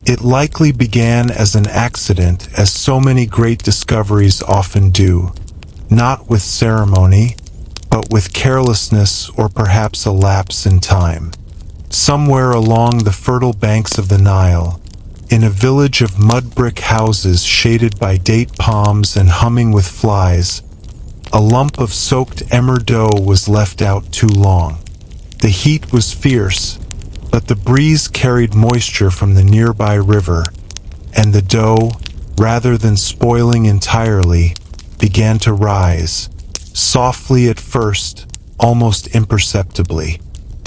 It likely began as an accident, as so many great discoveries often do, not with ceremony, but with carelessness or perhaps a lapse in time. Somewhere along the fertile banks of the Nile, in a village of mud brick houses shaded by date palms and humming with flies, a lump of soaked emmer dough was left out too long. The heat was fierce, but the breeze carried moisture from the nearby river, and the dough, rather than spoiling entirely, began to rise, softly at first, almost imperceptibly.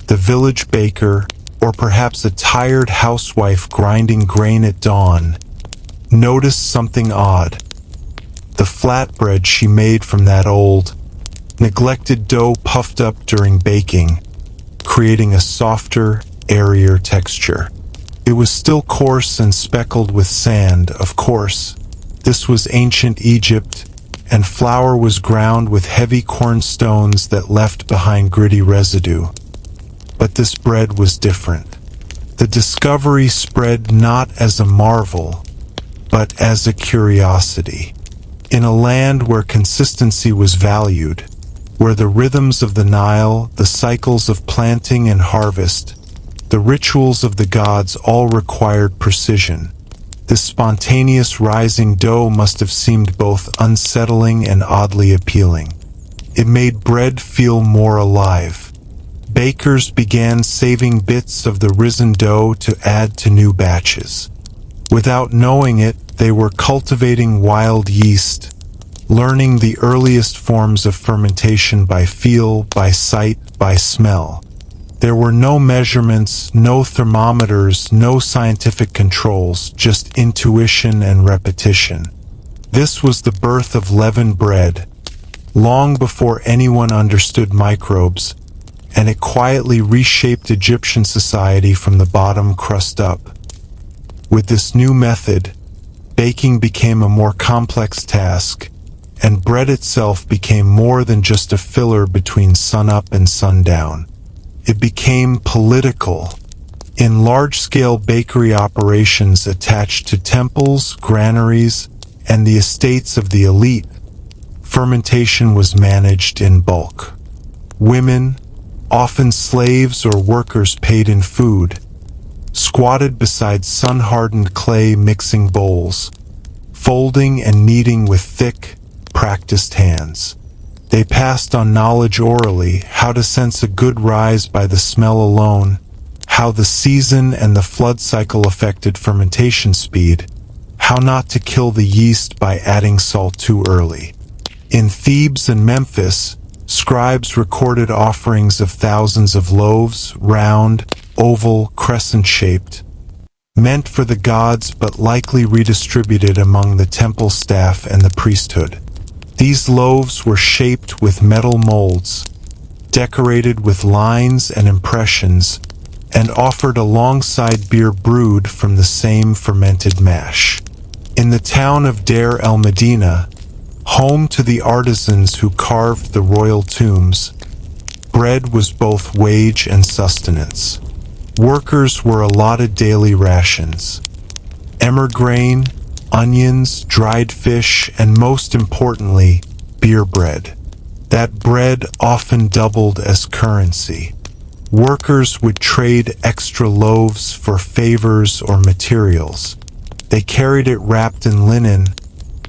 The village baker, or perhaps a tired housewife grinding grain at dawn, noticed something odd. The flatbread she made from that old, neglected dough puffed up during baking, creating a softer, airier texture. It was still coarse and speckled with sand, of course. This was ancient Egypt, and flour was ground with heavy cornstones that left behind gritty residue. But this bread was different. The discovery spread not as a marvel, but as a curiosity. In a land where consistency was valued, where the rhythms of the Nile, the cycles of planting and harvest, the rituals of the gods all required precision, this spontaneous rising dough must have seemed both unsettling and oddly appealing. It made bread feel more alive. Bakers began saving bits of the risen dough to add to new batches. Without knowing it, they were cultivating wild yeast, learning the earliest forms of fermentation by feel, by sight, by smell. There were no measurements, no thermometers, no scientific controls, just intuition and repetition. This was the birth of leavened bread, long before anyone understood microbes, and it quietly reshaped Egyptian society from the bottom crust up. With this new method, baking became a more complex task, and bread itself became more than just a filler between sunup and sundown. It became political. In large-scale bakery operations attached to temples, granaries, and the estates of the elite, fermentation was managed in bulk. Women, often slaves or workers paid in food, squatted beside sun-hardened clay mixing bowls, folding and kneading with thick, practiced hands. They passed on knowledge orally, how to sense a good rise by the smell alone, how the season and the flood cycle affected fermentation speed, how not to kill the yeast by adding salt too early. In Thebes and Memphis, scribes recorded offerings of thousands of loaves, round, oval, crescent-shaped, meant for the gods but likely redistributed among the temple staff and the priesthood. These loaves were shaped with metal molds, decorated with lines and impressions, and offered alongside beer brewed from the same fermented mash. In the town of Deir el-Medina, home to the artisans who carved the royal tombs, bread was both wage and sustenance. Workers were allotted daily rations: emmer grain, onions, dried fish, and most importantly, beer bread. That bread often doubled as currency. Workers would trade extra loaves for favors or materials. They carried it wrapped in linen,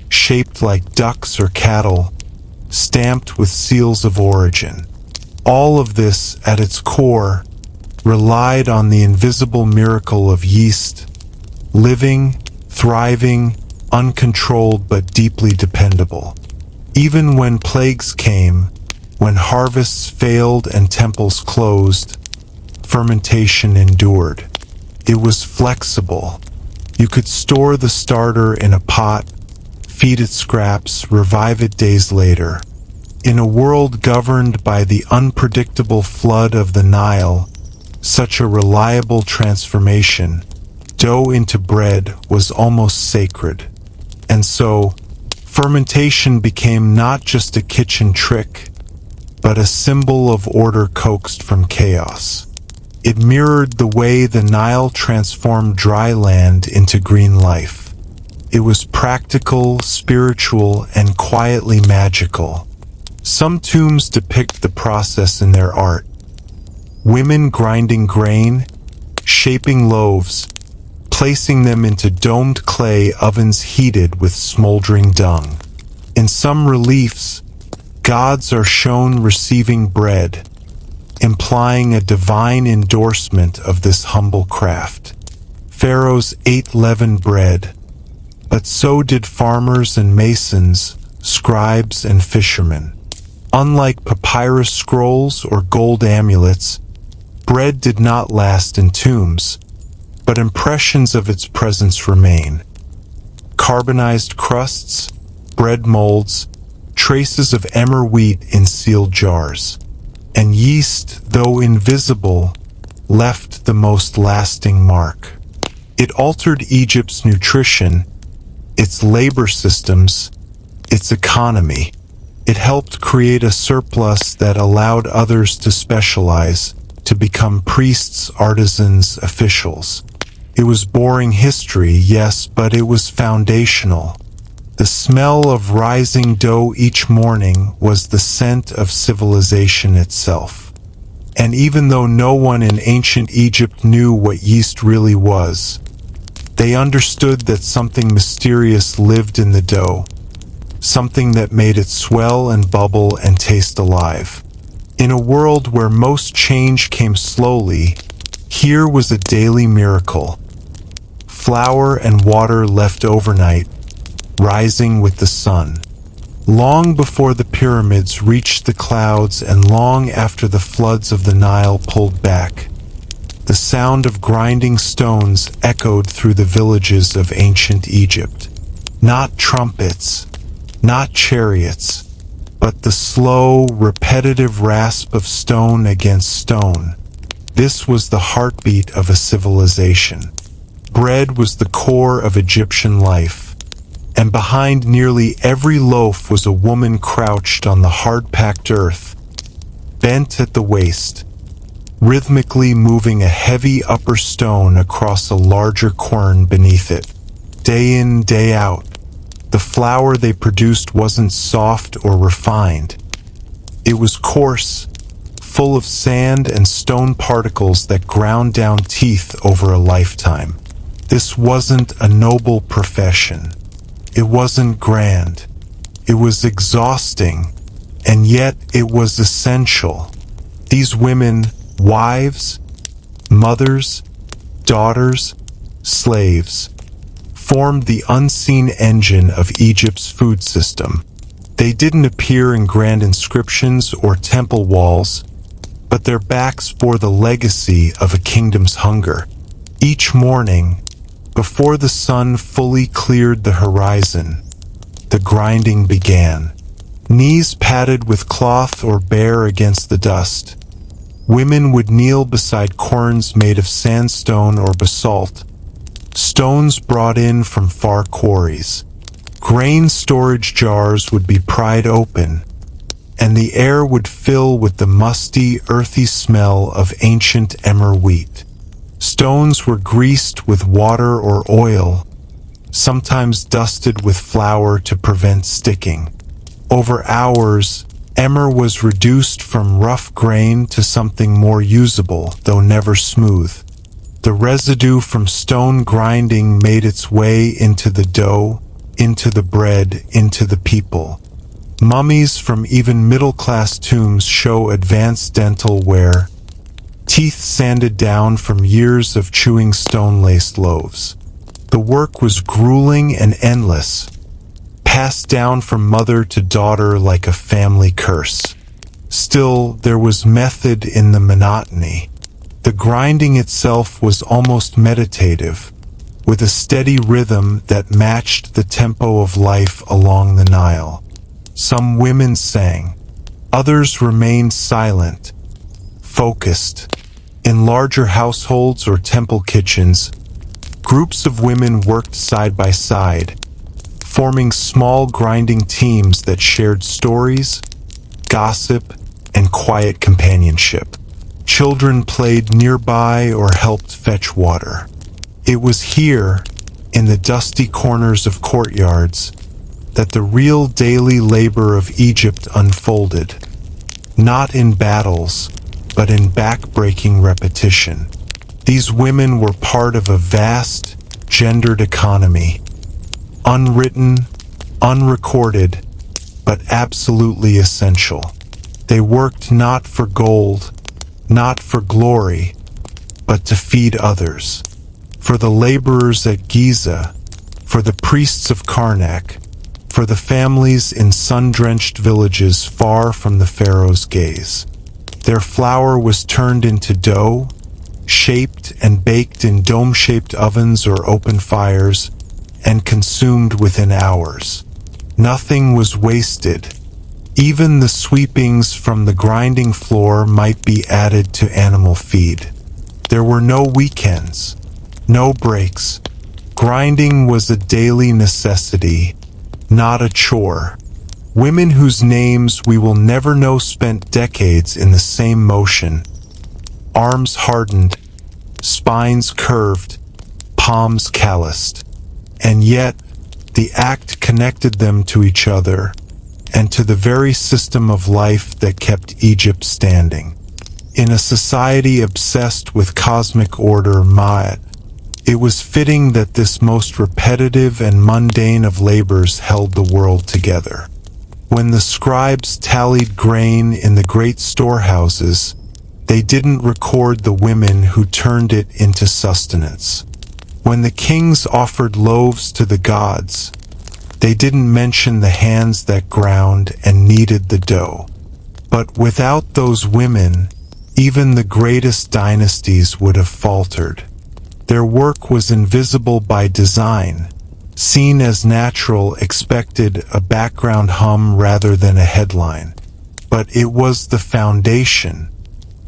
shaped like ducks or cattle, stamped with seals of origin. All of this, at its core, relied on the invisible miracle of yeast, living, thriving, uncontrolled but deeply dependable. Even when plagues came, when harvests failed and temples closed, fermentation endured. It was flexible. You could store the starter in a pot, feed it scraps, revive it days later. In a world governed by the unpredictable flood of the Nile, such a reliable transformation, dough into bread, was almost sacred. And so, fermentation became not just a kitchen trick, but a symbol of order coaxed from chaos. It mirrored the way the Nile transformed dry land into green life. It was practical, spiritual, and quietly magical. Some tombs depict the process in their art. Women grinding grain, shaping loaves, placing them into domed clay ovens heated with smoldering dung. In some reliefs, gods are shown receiving bread, implying a divine endorsement of this humble craft. Pharaohs ate leavened bread, but so did farmers and masons, scribes and fishermen. Unlike papyrus scrolls or gold amulets, bread did not last in tombs, but impressions of its presence remain. Carbonized crusts, bread molds, traces of emmer wheat in sealed jars. And yeast, though invisible, left the most lasting mark. It altered Egypt's nutrition, its labor systems, its economy. It helped create a surplus that allowed others to specialize, to become priests, artisans, officials. It was boring history, yes, but it was foundational. The smell of rising dough each morning was the scent of civilization itself. And even though no one in ancient Egypt knew what yeast really was, they understood that something mysterious lived in the dough, something that made it swell and bubble and taste alive. In a world where most change came slowly, here was a daily miracle. Flour and water left overnight, rising with the sun. Long before the pyramids reached the clouds and long after the floods of the Nile pulled back, the sound of grinding stones echoed through the villages of ancient Egypt. Not trumpets, not chariots, but the slow, repetitive rasp of stone against stone. This was the heartbeat of a civilization. Bread was the core of Egyptian life, and behind nearly every loaf was a woman crouched on the hard-packed earth, bent at the waist, rhythmically moving a heavy upper stone across a larger quern beneath it. Day in, day out, the flour they produced wasn't soft or refined. It was coarse, full of sand and stone particles that ground down teeth over a lifetime. This wasn't a noble profession. It wasn't grand. It was exhausting, and yet it was essential. These women, wives, mothers, daughters, slaves, formed the unseen engine of Egypt's food system. They didn't appear in grand inscriptions or temple walls, but their backs bore the legacy of a kingdom's hunger. Each morning, before the sun fully cleared the horizon, the grinding began. Knees padded with cloth or bare against the dust, women would kneel beside querns made of sandstone or basalt, stones brought in from far quarries. Grain storage jars would be pried open, and the air would fill with the musty, earthy smell of ancient emmer wheat. Stones were greased with water or oil, sometimes dusted with flour to prevent sticking. Over hours, emmer was reduced from rough grain to something more usable, though never smooth. The residue from stone grinding made its way into the dough, into the bread, into the people. Mummies from even middle-class tombs show advanced dental wear, teeth sanded down from years of chewing stone-laced loaves. The work was grueling and endless, passed down from mother to daughter like a family curse. Still, there was method in the monotony. The grinding itself was almost meditative, with a steady rhythm that matched the tempo of life along the Nile. Some women sang, others remained silent, focused. In larger households or temple kitchens, groups of women worked side by side, forming small grinding teams that shared stories, gossip, and quiet companionship. Children played nearby or helped fetch water. It was here, in the dusty corners of courtyards, that the real daily labor of Egypt unfolded, not in battles, but in back-breaking repetition. These women were part of a vast, gendered economy, unwritten, unrecorded, but absolutely essential. They worked not for gold, not for glory, but to feed others. For the laborers at Giza, for the priests of Karnak, for the families in sun-drenched villages far from the pharaoh's gaze. Their flour was turned into dough, shaped and baked in dome-shaped ovens or open fires, and consumed within hours. Nothing was wasted. Even the sweepings from the grinding floor might be added to animal feed. There were no weekends, no breaks. Grinding was a daily necessity, not a chore. Women whose names we will never know spent decades in the same motion. Arms hardened, spines curved, palms calloused. And yet, the act connected them to each other and to the very system of life that kept Egypt standing. In a society obsessed with cosmic order, Ma'at, it was fitting that this most repetitive and mundane of labors held the world together. When the scribes tallied grain in the great storehouses, they didn't record the women who turned it into sustenance. When the kings offered loaves to the gods, they didn't mention the hands that ground and kneaded the dough. But without those women, even the greatest dynasties would have faltered. Their work was invisible by design, seen as natural, expected, a background hum rather than a headline. But it was the foundation.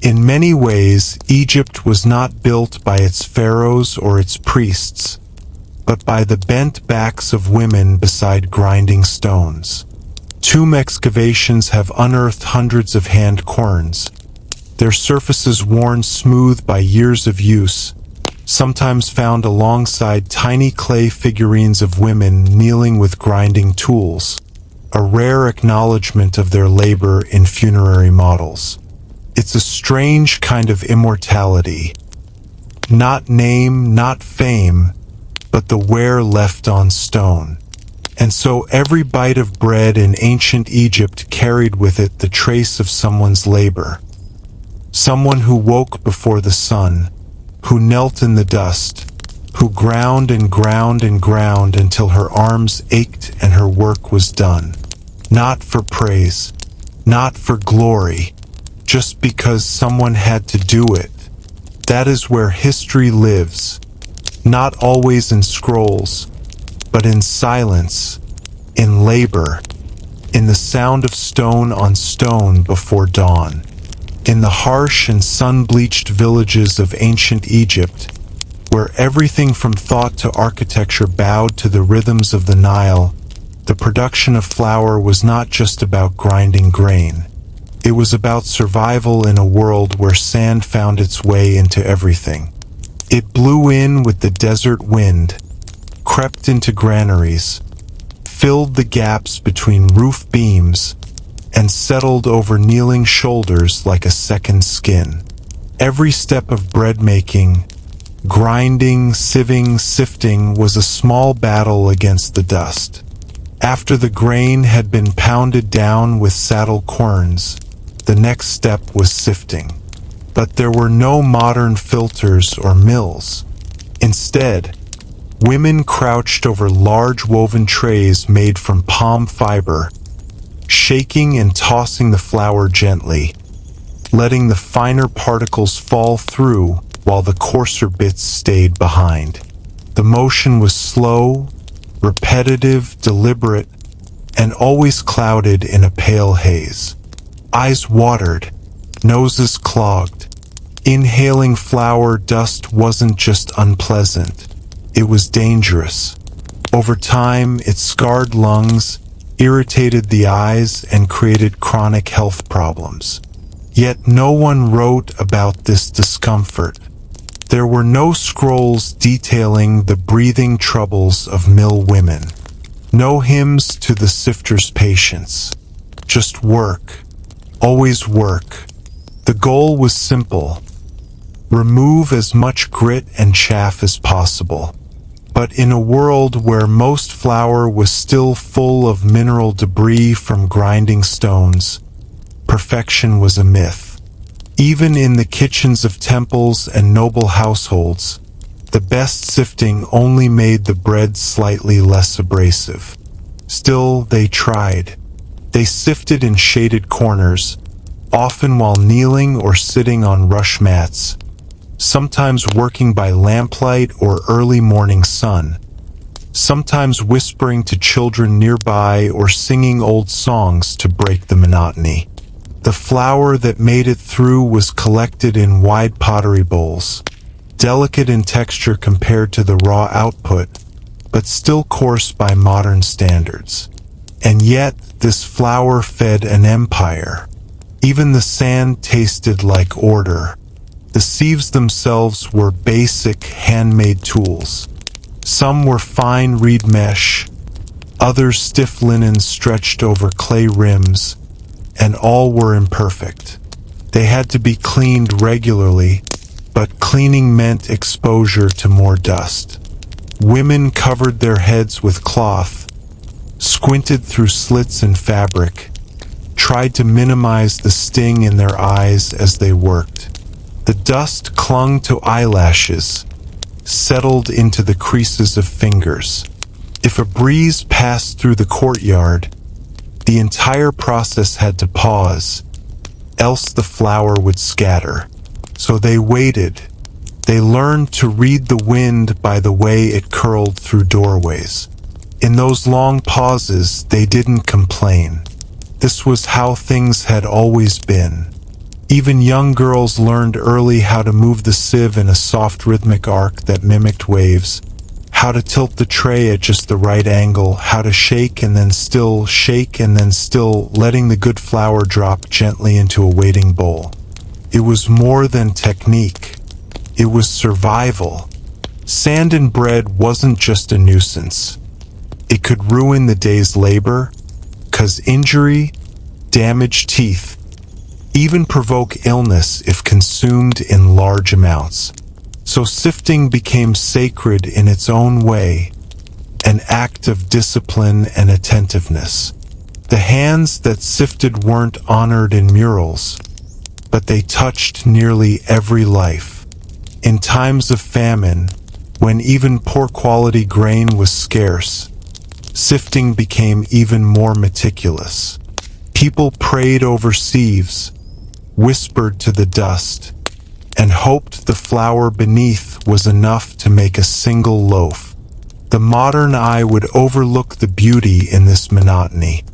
In many ways, Egypt was not built by its pharaohs or its priests, but by the bent backs of women beside grinding stones. Tomb excavations have unearthed hundreds of hand querns, their surfaces worn smooth by years of use, sometimes found alongside tiny clay figurines of women kneeling with grinding tools, a rare acknowledgement of their labor in funerary models. It's a strange kind of immortality. Not name, not fame, but the wear left on stone. And so every bite of bread in ancient Egypt carried with it the trace of someone's labor. Someone who woke before the sun, who knelt in the dust, who ground and ground and ground until her arms ached and her work was done. Not for praise, not for glory, just because someone had to do it. That is where history lives, not always in scrolls, but in silence, in labor, in the sound of stone on stone before dawn. In the harsh and sun-bleached villages of ancient Egypt, where everything from thought to architecture bowed to the rhythms of the Nile, the production of flour was not just about grinding grain. It was about survival in a world where sand found its way into everything. It blew in with the desert wind, crept into granaries, filled the gaps between roof beams, and settled over kneeling shoulders like a second skin. Every step of bread making, grinding, sieving, sifting, was a small battle against the dust. After the grain had been pounded down with saddle querns, the next step was sifting. But there were no modern filters or mills. Instead, women crouched over large woven trays made from palm fiber, shaking and tossing the flour gently, letting the finer particles fall through while the coarser bits stayed behind. The motion was slow, repetitive, deliberate, and always clouded in a pale haze. Eyes watered, noses clogged. Inhaling flour dust wasn't just unpleasant, it was dangerous. Over time, it scarred lungs, irritated the eyes, and created chronic health problems. Yet no one wrote about this discomfort. There were no scrolls detailing the breathing troubles of mill women. No hymns to the sifter's patience. Just work. Always work. The goal was simple. Remove as much grit and chaff as possible. But in a world where most flour was still full of mineral debris from grinding stones, perfection was a myth. Even in the kitchens of temples and noble households, the best sifting only made the bread slightly less abrasive. Still, they tried. They sifted in shaded corners, often while kneeling or sitting on rush mats, sometimes working by lamplight or early morning sun, sometimes whispering to children nearby or singing old songs to break the monotony. The flour that made it through was collected in wide pottery bowls, delicate in texture compared to the raw output, but still coarse by modern standards. And yet, this flour fed an empire. Even the sand tasted like order. The sieves themselves were basic, handmade tools. Some were fine reed mesh, others stiff linen stretched over clay rims, and all were imperfect. They had to be cleaned regularly, but cleaning meant exposure to more dust. Women covered their heads with cloth, squinted through slits in fabric, tried to minimize the sting in their eyes as they worked. The dust clung to eyelashes, settled into the creases of fingers. If a breeze passed through the courtyard, the entire process had to pause, else the flour would scatter. So they waited. They learned to read the wind by the way it curled through doorways. In those long pauses, they didn't complain. This was how things had always been. Even young girls learned early how to move the sieve in a soft rhythmic arc that mimicked waves, how to tilt the tray at just the right angle, how to shake and then still, letting the good flour drop gently into a waiting bowl. It was more than technique. It was survival. Sand in bread wasn't just a nuisance. It could ruin the day's labor, cause injury, damage teeth, even provoke illness if consumed in large amounts. So sifting became sacred in its own way, an act of discipline and attentiveness. The hands that sifted weren't honored in murals, but they touched nearly every life. In times of famine, when even poor quality grain was scarce, sifting became even more meticulous. People prayed over sieves, whispered to the dust, and hoped the flour beneath was enough to make a single loaf. The modern eye would overlook the beauty in this monotony,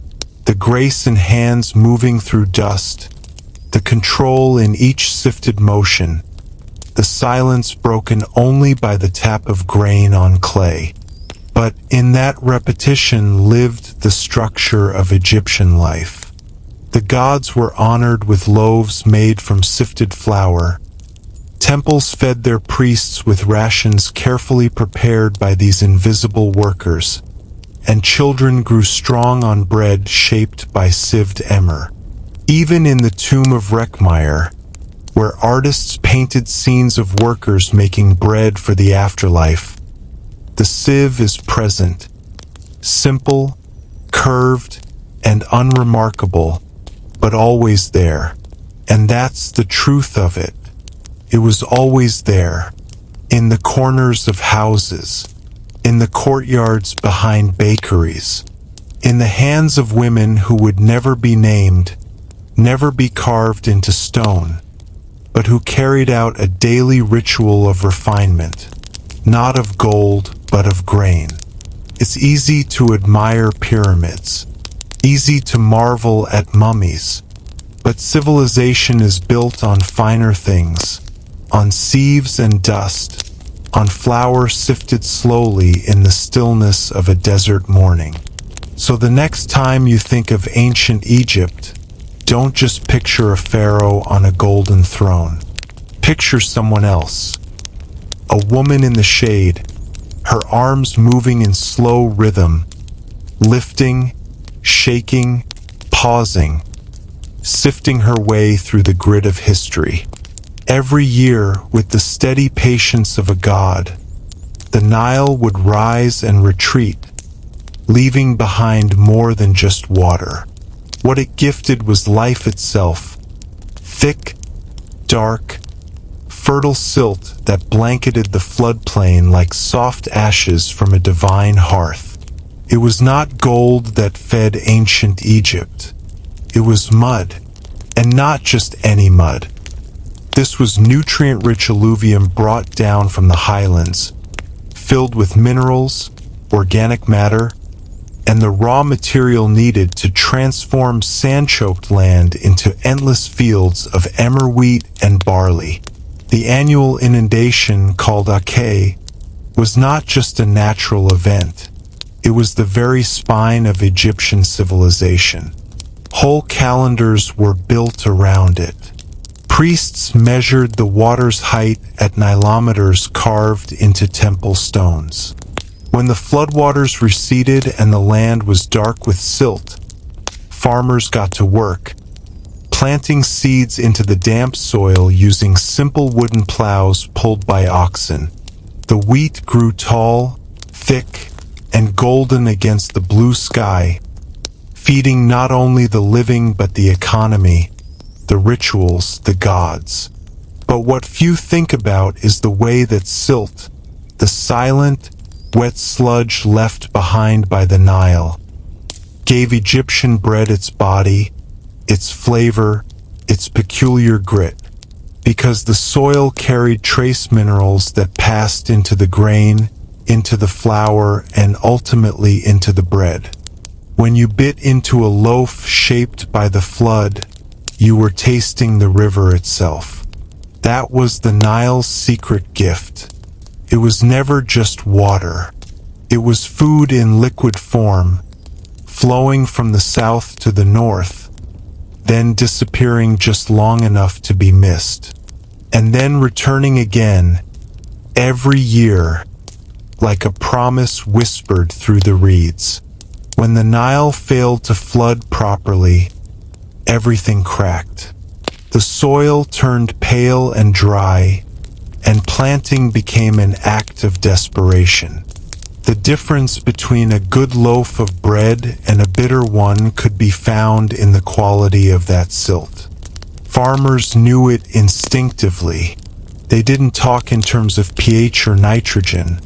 the grace in hands moving through dust, the control in each sifted motion, the silence broken only by the tap of grain on clay. But in that repetition lived the structure of Egyptian life. The gods were honored with loaves made from sifted flour. Temples fed their priests with rations carefully prepared by these invisible workers, and children grew strong on bread shaped by sieved emmer. Even in the tomb of Rekhmire, where artists painted scenes of workers making bread for the afterlife, the sieve is present, simple, curved, and unremarkable, but always there. And that's the truth of it. It was always there, in the corners of houses, in the courtyards behind bakeries, in the hands of women who would never be named, never be carved into stone, but who carried out a daily ritual of refinement, not of gold, but of grain. It's easy to admire pyramids, easy to marvel at mummies, but civilization is built on finer things, on sieves and dust, on flour sifted slowly in the stillness of a desert morning. So the next time you think of ancient Egypt, Don't just picture a pharaoh on a golden throne. Picture someone else. A woman in the shade, her arms moving in slow rhythm, lifting, shaking, pausing, sifting her way through the grit of history. Every year, with the steady patience of a god, the Nile would rise and retreat, leaving behind more than just water. What it gifted was life itself, thick, dark, fertile silt that blanketed the floodplain like soft ashes from a divine hearth. It was not gold that fed ancient Egypt. It was mud, and not just any mud. This was nutrient-rich alluvium brought down from the highlands, filled with minerals, organic matter, and the raw material needed to transform sand-choked land into endless fields of emmer wheat and barley. The annual inundation, called Ake, was not just a natural event. It was the very spine of Egyptian civilization. Whole calendars were built around it. Priests measured the water's height at nilometers carved into temple stones. When the floodwaters receded and the land was dark with silt, farmers got to work, planting seeds into the damp soil using simple wooden plows pulled by oxen. The wheat grew tall, thick, and golden against the blue sky, feeding not only the living but the economy, the rituals, the gods. But what few think about is the way that silt, the silent, wet sludge left behind by the Nile, gave Egyptian bread its body, its flavor, its peculiar grit, because the soil carried trace minerals that passed into the grain, into the flour, and ultimately into the bread. When you bit into a loaf shaped by the flood, you were tasting the river itself. That was the Nile's secret gift. It was never just water. It was food in liquid form, flowing from the south to the north, then disappearing just long enough to be missed, and then returning again, every year, like a promise whispered through the reeds. When the Nile failed to flood properly, everything cracked. The soil turned pale and dry, and planting became an act of desperation. The difference between a good loaf of bread and a bitter one could be found in the quality of that silt. Farmers knew it instinctively. They didn't talk in terms of pH or nitrogen.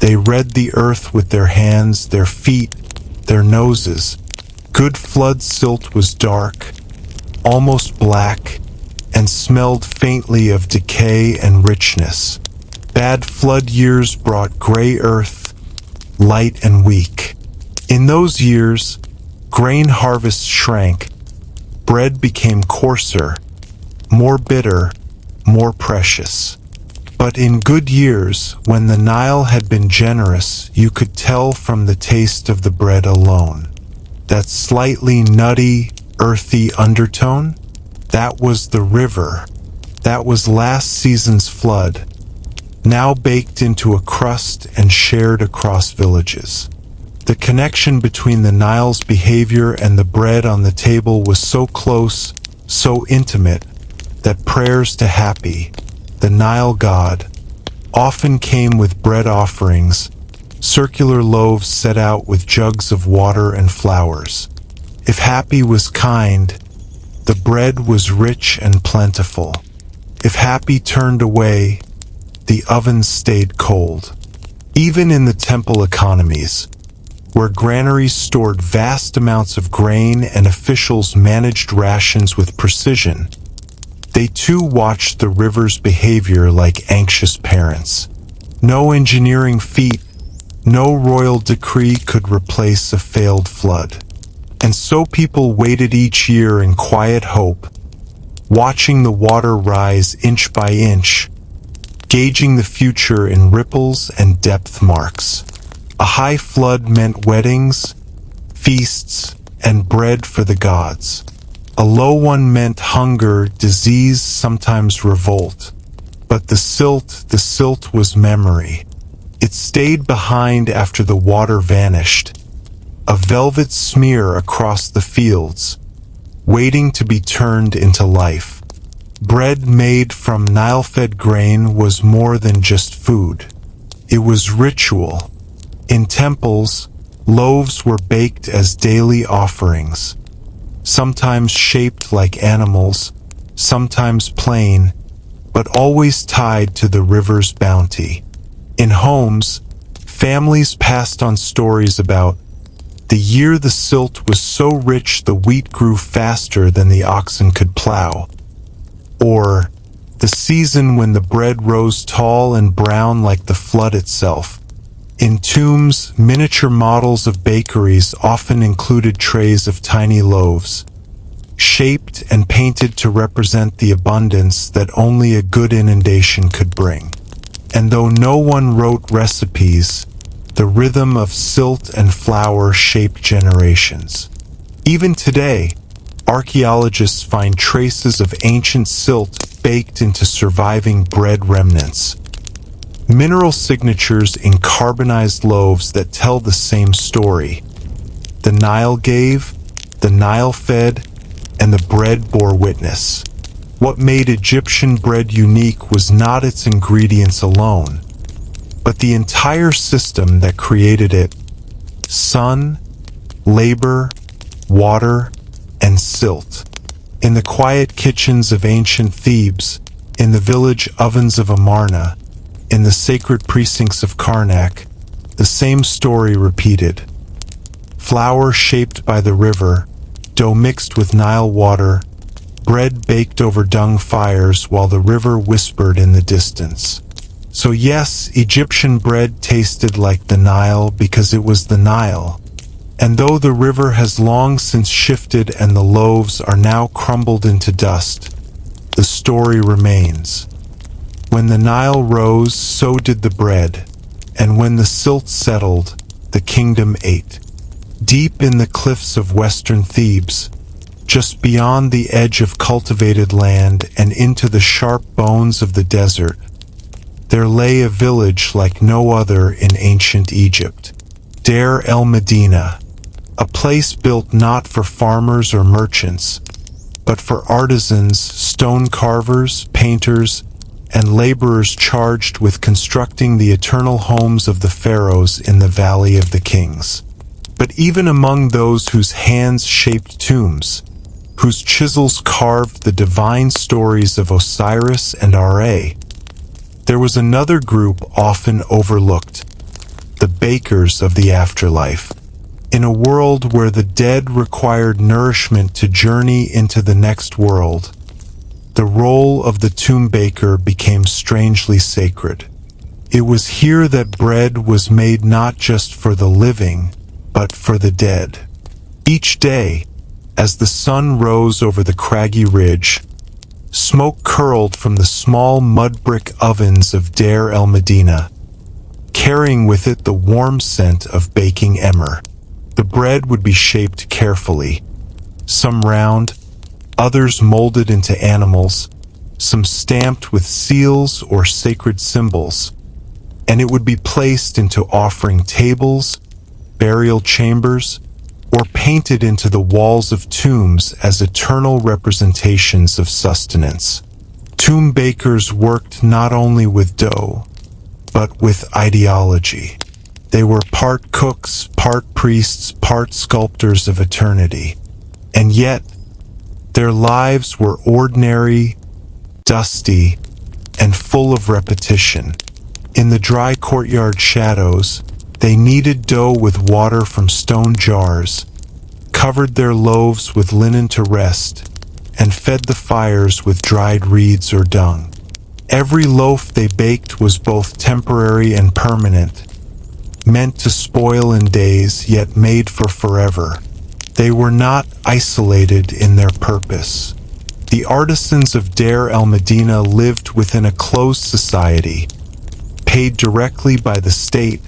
They read the earth with their hands, their feet, their noses. Good flood silt was dark, almost black, and smelled faintly of decay and richness. Bad flood years brought gray earth, light and weak. In those years, grain harvests shrank, bread became coarser, more bitter, more precious. But in good years, when the Nile had been generous, you could tell from the taste of the bread alone. That slightly nutty, earthy undertone, that was the river. That was last season's flood, now baked into a crust and shared across villages. The connection between the Nile's behavior and the bread on the table was so close, so intimate, that prayers to Happy, the Nile god, often came with bread offerings, circular loaves set out with jugs of water and flowers. If Happy was kind, the bread was rich and plentiful. If Happy turned away, the ovens stayed cold. Even in the temple economies, where granaries stored vast amounts of grain and officials managed rations with precision, they too watched the river's behavior like anxious parents. No engineering feat, no royal decree could replace a failed flood. And so people waited each year in quiet hope, watching the water rise inch by inch, gauging the future in ripples and depth marks. A high flood meant weddings, feasts, and bread for the gods. A low one meant hunger, disease, sometimes revolt. But the silt was memory. It stayed behind after the water vanished, a velvet smear across the fields, waiting to be turned into life. Bread made from Nile-fed grain was more than just food. It was ritual. In temples, loaves were baked as daily offerings, sometimes shaped like animals, sometimes plain, but always tied to the river's bounty. In homes, families passed on stories about the year the silt was so rich the wheat grew faster than the oxen could plow, or the season when the bread rose tall and brown like the flood itself. In tombs, miniature models of bakeries often included trays of tiny loaves, shaped and painted to represent the abundance that only a good inundation could bring. And though no one wrote recipes, the rhythm of silt and flour shaped generations. Even today, archaeologists find traces of ancient silt baked into surviving bread remnants. Mineral signatures in carbonized loaves that tell the same story. The Nile gave, the Nile fed, and the bread bore witness. What made Egyptian bread unique was not its ingredients alone, but the entire system that created it: sun, labor, water, and silt. In the quiet kitchens of ancient Thebes, in the village ovens of Amarna, in the sacred precincts of Karnak, the same story repeated. Flour shaped by the river, dough mixed with Nile water, bread baked over dung fires while the river whispered in the distance. So yes, Egyptian bread tasted like the Nile because it was the Nile. And though the river has long since shifted and the loaves are now crumbled into dust, the story remains. When the Nile rose, so did the bread, and when the silt settled, the kingdom ate. Deep in the cliffs of western Thebes, just beyond the edge of cultivated land and into the sharp bones of the desert, there lay a village like no other in ancient Egypt. Deir el-Medina, a place built not for farmers or merchants, but for artisans, stone carvers, painters, and laborers charged with constructing the eternal homes of the pharaohs in the Valley of the Kings. But even among those whose hands shaped tombs, whose chisels carved the divine stories of Osiris and Ra, there was another group often overlooked: the bakers of the afterlife. In a world where the dead required nourishment to journey into the next world, the role of the tomb baker became strangely sacred. It was here that bread was made not just for the living, but for the dead. Each day, as the sun rose over the craggy ridge, smoke curled from the small mud brick ovens of Deir el-Medina, carrying with it the warm scent of baking emmer. The bread would be shaped carefully, some round, others molded into animals, some stamped with seals or sacred symbols, and it would be placed into offering tables, burial chambers, or painted into the walls of tombs as eternal representations of sustenance. Tomb bakers worked not only with dough, but with ideology. They were part cooks, part priests, part sculptors of eternity. And yet, their lives were ordinary, dusty, and full of repetition. In the dry courtyard shadows, they kneaded dough with water from stone jars, covered their loaves with linen to rest, and fed the fires with dried reeds or dung. Every loaf they baked was both temporary and permanent, meant to spoil in days, yet made for forever. They were not isolated in their purpose. The artisans of Deir el-Medina lived within a closed society, paid directly by the state,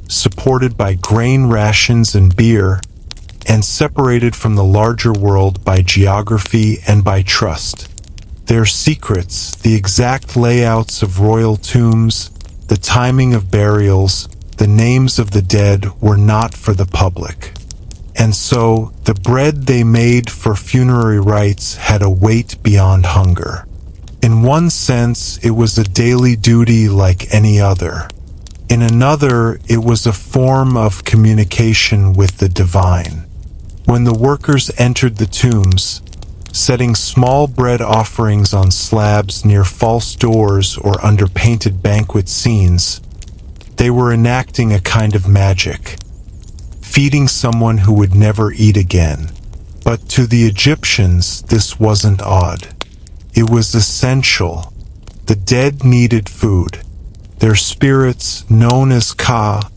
supported by grain rations and beer, and separated from the larger world by geography and by trust. Their secrets, the exact layouts of royal tombs, the timing of burials, the names of the dead were not for the public. And so, the bread they made for funerary rites had a weight beyond hunger. In one sense, it was a daily duty like any other. In another, it was a form of communication with the divine. When the workers entered the tombs, setting small bread offerings on slabs near false doors or under painted banquet scenes, they were enacting a kind of magic, feeding someone who would never eat again. But to the Egyptians, this wasn't odd. It was essential. The dead needed food. Their spirits, known as Ka,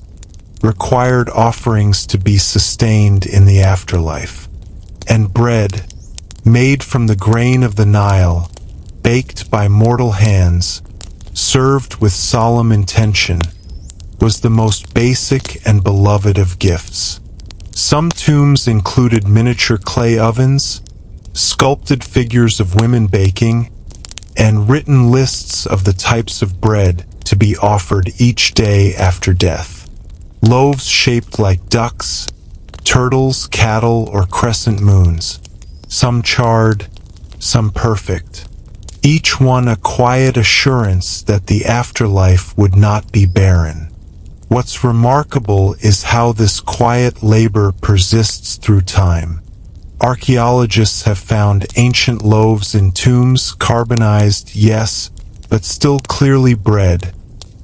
required offerings to be sustained in the afterlife. And bread, made from the grain of the Nile, baked by mortal hands, served with solemn intention, was the most basic and beloved of gifts. Some tombs included miniature clay ovens, sculpted figures of women baking, and written lists of the types of bread to be offered each day after death. Loaves shaped like ducks, turtles, cattle, or crescent moons, some charred, some perfect. Each one a quiet assurance that the afterlife would not be barren. What's remarkable is how this quiet labor persists through time. Archaeologists have found ancient loaves in tombs, carbonized, yes, but still clearly bread,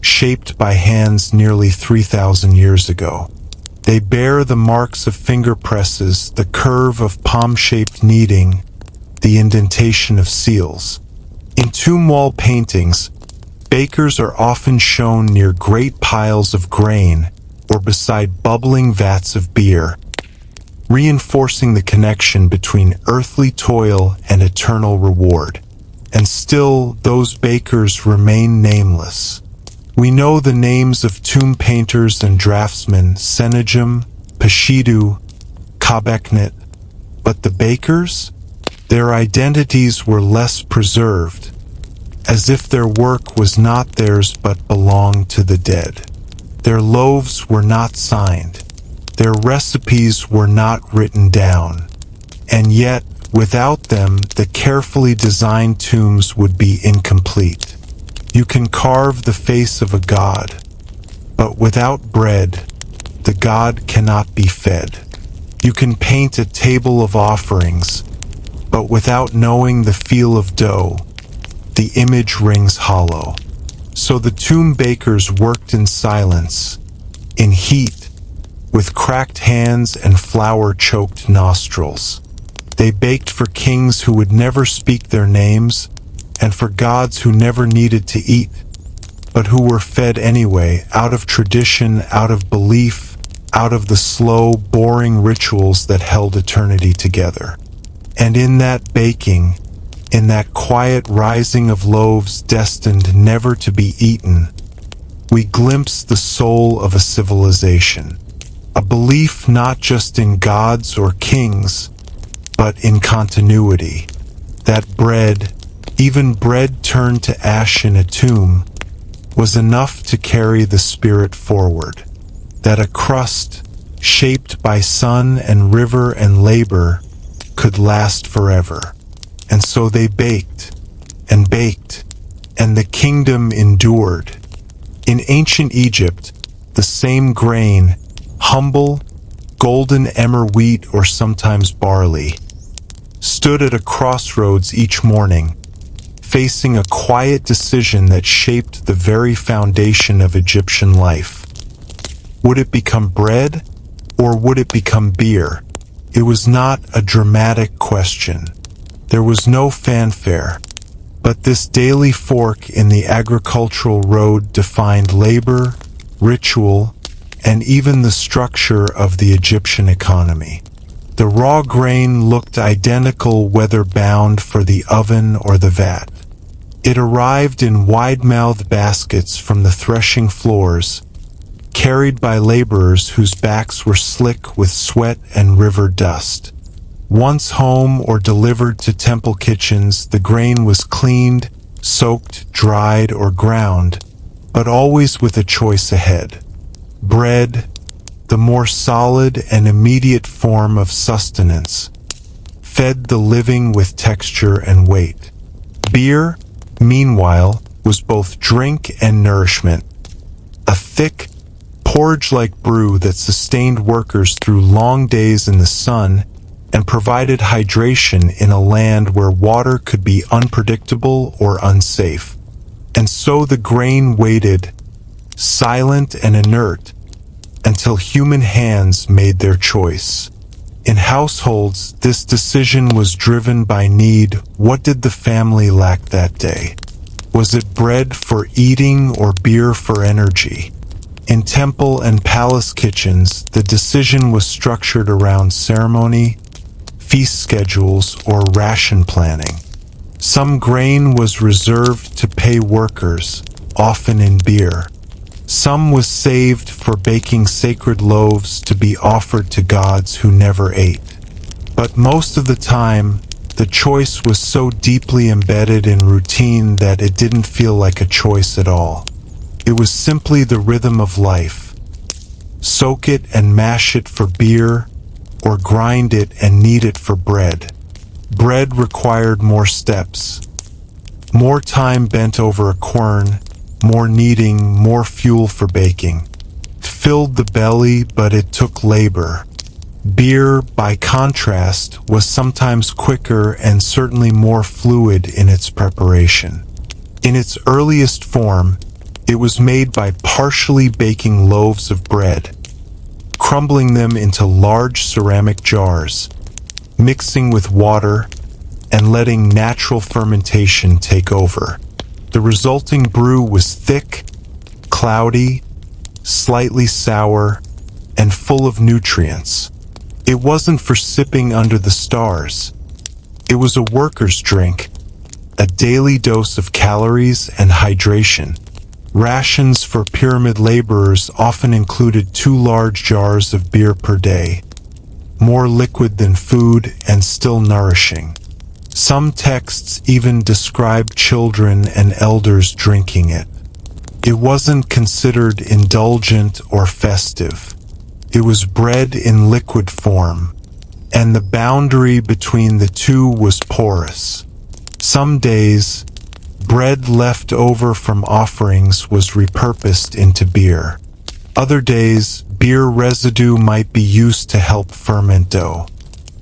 shaped by hands nearly 3,000 years ago. They bear the marks of finger presses, the curve of palm-shaped kneading, the indentation of seals. In tomb wall paintings, bakers are often shown near great piles of grain or beside bubbling vats of beer, reinforcing the connection between earthly toil and eternal reward. And still, those bakers remain nameless. We know the names of tomb painters and draftsmen, Sennacherib, Peshidu, Kabeknet, but the bakers? Their identities were less preserved, as if their work was not theirs but belonged to the dead. Their loaves were not signed. Their recipes were not written down. And yet, without them, the carefully designed tombs would be incomplete. You can carve the face of a god, but without bread, the god cannot be fed. You can paint a table of offerings, but without knowing the feel of dough, the image rings hollow. So the tomb bakers worked in silence, in heat, with cracked hands and flour-choked nostrils. They baked for kings who would never speak their names, and for gods who never needed to eat, but who were fed anyway, out of tradition, out of belief, out of the slow, boring rituals that held eternity together. And in that baking, in that quiet rising of loaves destined never to be eaten, we glimpse the soul of a civilization, a belief not just in gods or kings, but in continuity. That bread, even bread turned to ash in a tomb, was enough to carry the spirit forward. That a crust, shaped by sun and river and labor, could last forever. And so they baked, and the kingdom endured. In ancient Egypt, the same grain, humble, golden emmer wheat or sometimes barley, stood at a crossroads each morning, facing a quiet decision that shaped the very foundation of Egyptian life. Would it become bread, or would it become beer? It was not a dramatic question. There was no fanfare, but this daily fork in the agricultural road defined labor, ritual, and even the structure of the Egyptian economy. The raw grain looked identical whether bound for the oven or the vat. It arrived in wide-mouthed baskets from the threshing floors, carried by laborers whose backs were slick with sweat and river dust. Once home or delivered to temple kitchens, the grain was cleaned, soaked, dried, or ground, but always with a choice ahead. Bread, the more solid and immediate form of sustenance, fed the living with texture and weight. Beer, meanwhile, was both drink and nourishment, a thick, porridge-like brew that sustained workers through long days in the sun and provided hydration in a land where water could be unpredictable or unsafe. And so the grain waited, silent and inert, until human hands made their choice. In households, this decision was driven by need. What did the family lack that day? Was it bread for eating or beer for energy? In temple and palace kitchens, the decision was structured around ceremony, feast schedules, or ration planning. Some grain was reserved to pay workers, often in beer. Some was saved for baking sacred loaves to be offered to gods who never ate. But most of the time, the choice was so deeply embedded in routine that it didn't feel like a choice at all. It was simply the rhythm of life. Soak it and mash it for beer, or grind it and knead it for bread. Bread required more steps, more time bent over a quern, more kneading, more fuel for baking. It filled the belly, but it took labor. Beer, by contrast, was sometimes quicker and certainly more fluid in its preparation. In its earliest form, it was made by partially baking loaves of bread, crumbling them into large ceramic jars, mixing with water, and letting natural fermentation take over. The resulting brew was thick, cloudy, slightly sour, and full of nutrients. It wasn't for sipping under the stars. It was a worker's drink, a daily dose of calories and hydration. Rations for pyramid laborers often included 2 large jars of beer per day, more liquid than food and still nourishing. Some texts even describe children and elders drinking it. It wasn't considered indulgent or festive. It was bread in liquid form, and the boundary between the two was porous. Some days, bread left over from offerings was repurposed into beer. Other days, beer residue might be used to help ferment dough.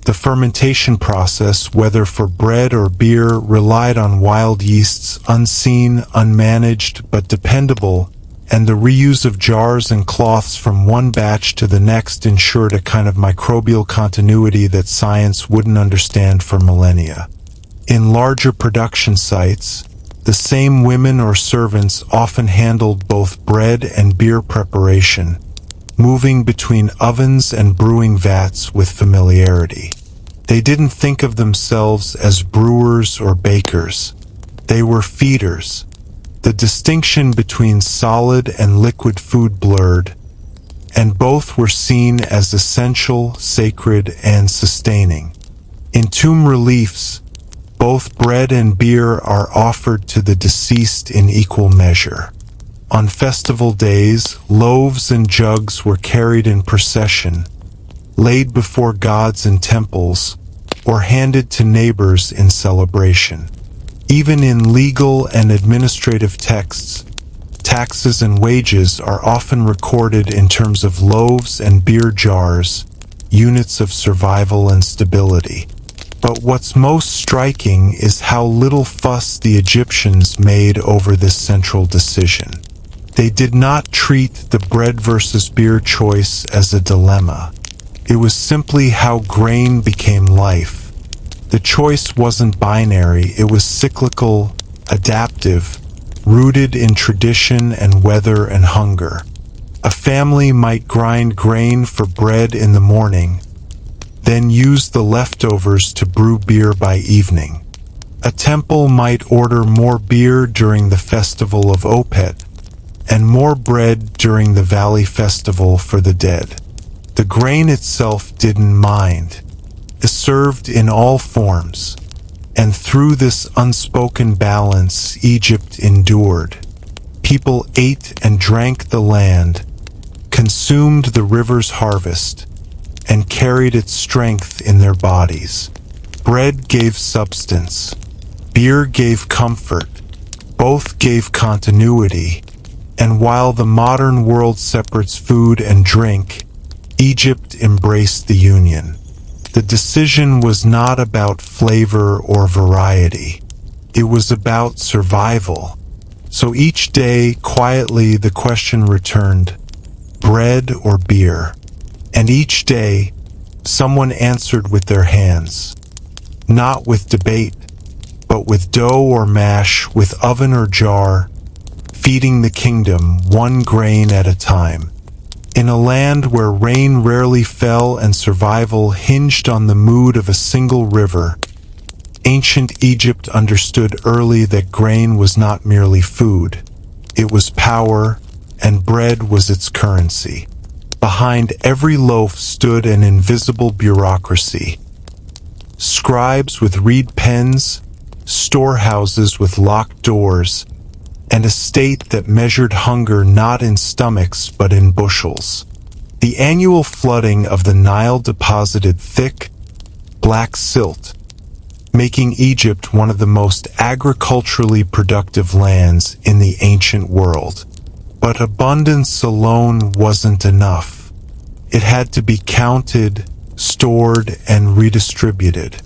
The fermentation process, whether for bread or beer, relied on wild yeasts, unseen, unmanaged, but dependable, and the reuse of jars and cloths from one batch to the next ensured a kind of microbial continuity that science wouldn't understand for millennia. In larger production sites, the same women or servants often handled both bread and beer preparation, moving between ovens and brewing vats with familiarity. They didn't think of themselves as brewers or bakers. They were feeders. The distinction between solid and liquid food blurred, and both were seen as essential, sacred, and sustaining. In tomb reliefs, both bread and beer are offered to the deceased in equal measure. On festival days, loaves and jugs were carried in procession, laid before gods in temples, or handed to neighbors in celebration. Even in legal and administrative texts, taxes and wages are often recorded in terms of loaves and beer jars, units of survival and stability. But what's most striking is how little fuss the Egyptians made over this central decision. They did not treat the bread versus beer choice as a dilemma. It was simply how grain became life. The choice wasn't binary, it was cyclical, adaptive, rooted in tradition and weather and hunger. A family might grind grain for bread in the morning, then use the leftovers to brew beer by evening. A temple might order more beer during the festival of Opet, and more bread during the Valley Festival for the dead. The grain itself didn't mind. It served in all forms, and through this unspoken balance Egypt endured. People ate and drank the land, consumed the river's harvest, and carried its strength in their bodies. Bread gave substance. Beer gave comfort. Both gave continuity. And while the modern world separates food and drink, Egypt embraced the union. The decision was not about flavor or variety. It was about survival. So each day, quietly, the question returned, bread or beer? And each day, someone answered with their hands. Not with debate, but with dough or mash, with oven or jar, feeding the kingdom one grain at a time. In a land where rain rarely fell and survival hinged on the mood of a single river, ancient Egypt understood early that grain was not merely food. It was power, and bread was its currency. Behind every loaf stood an invisible bureaucracy. Scribes with reed pens, storehouses with locked doors, and a state that measured hunger not in stomachs but in bushels. The annual flooding of the Nile deposited thick, black silt, making Egypt one of the most agriculturally productive lands in the ancient world. But abundance alone wasn't enough. It had to be counted, stored, and redistributed.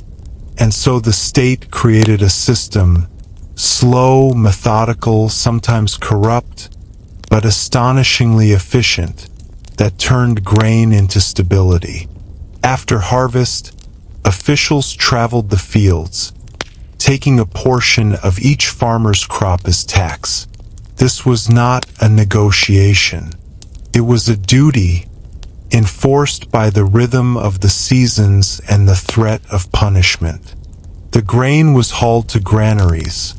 And so the state created a system, slow, methodical, sometimes corrupt, but astonishingly efficient, that turned grain into stability. After harvest, officials traveled the fields, taking a portion of each farmer's crop as tax. This was not a negotiation. It was a duty, enforced by the rhythm of the seasons and the threat of punishment. The grain was hauled to granaries,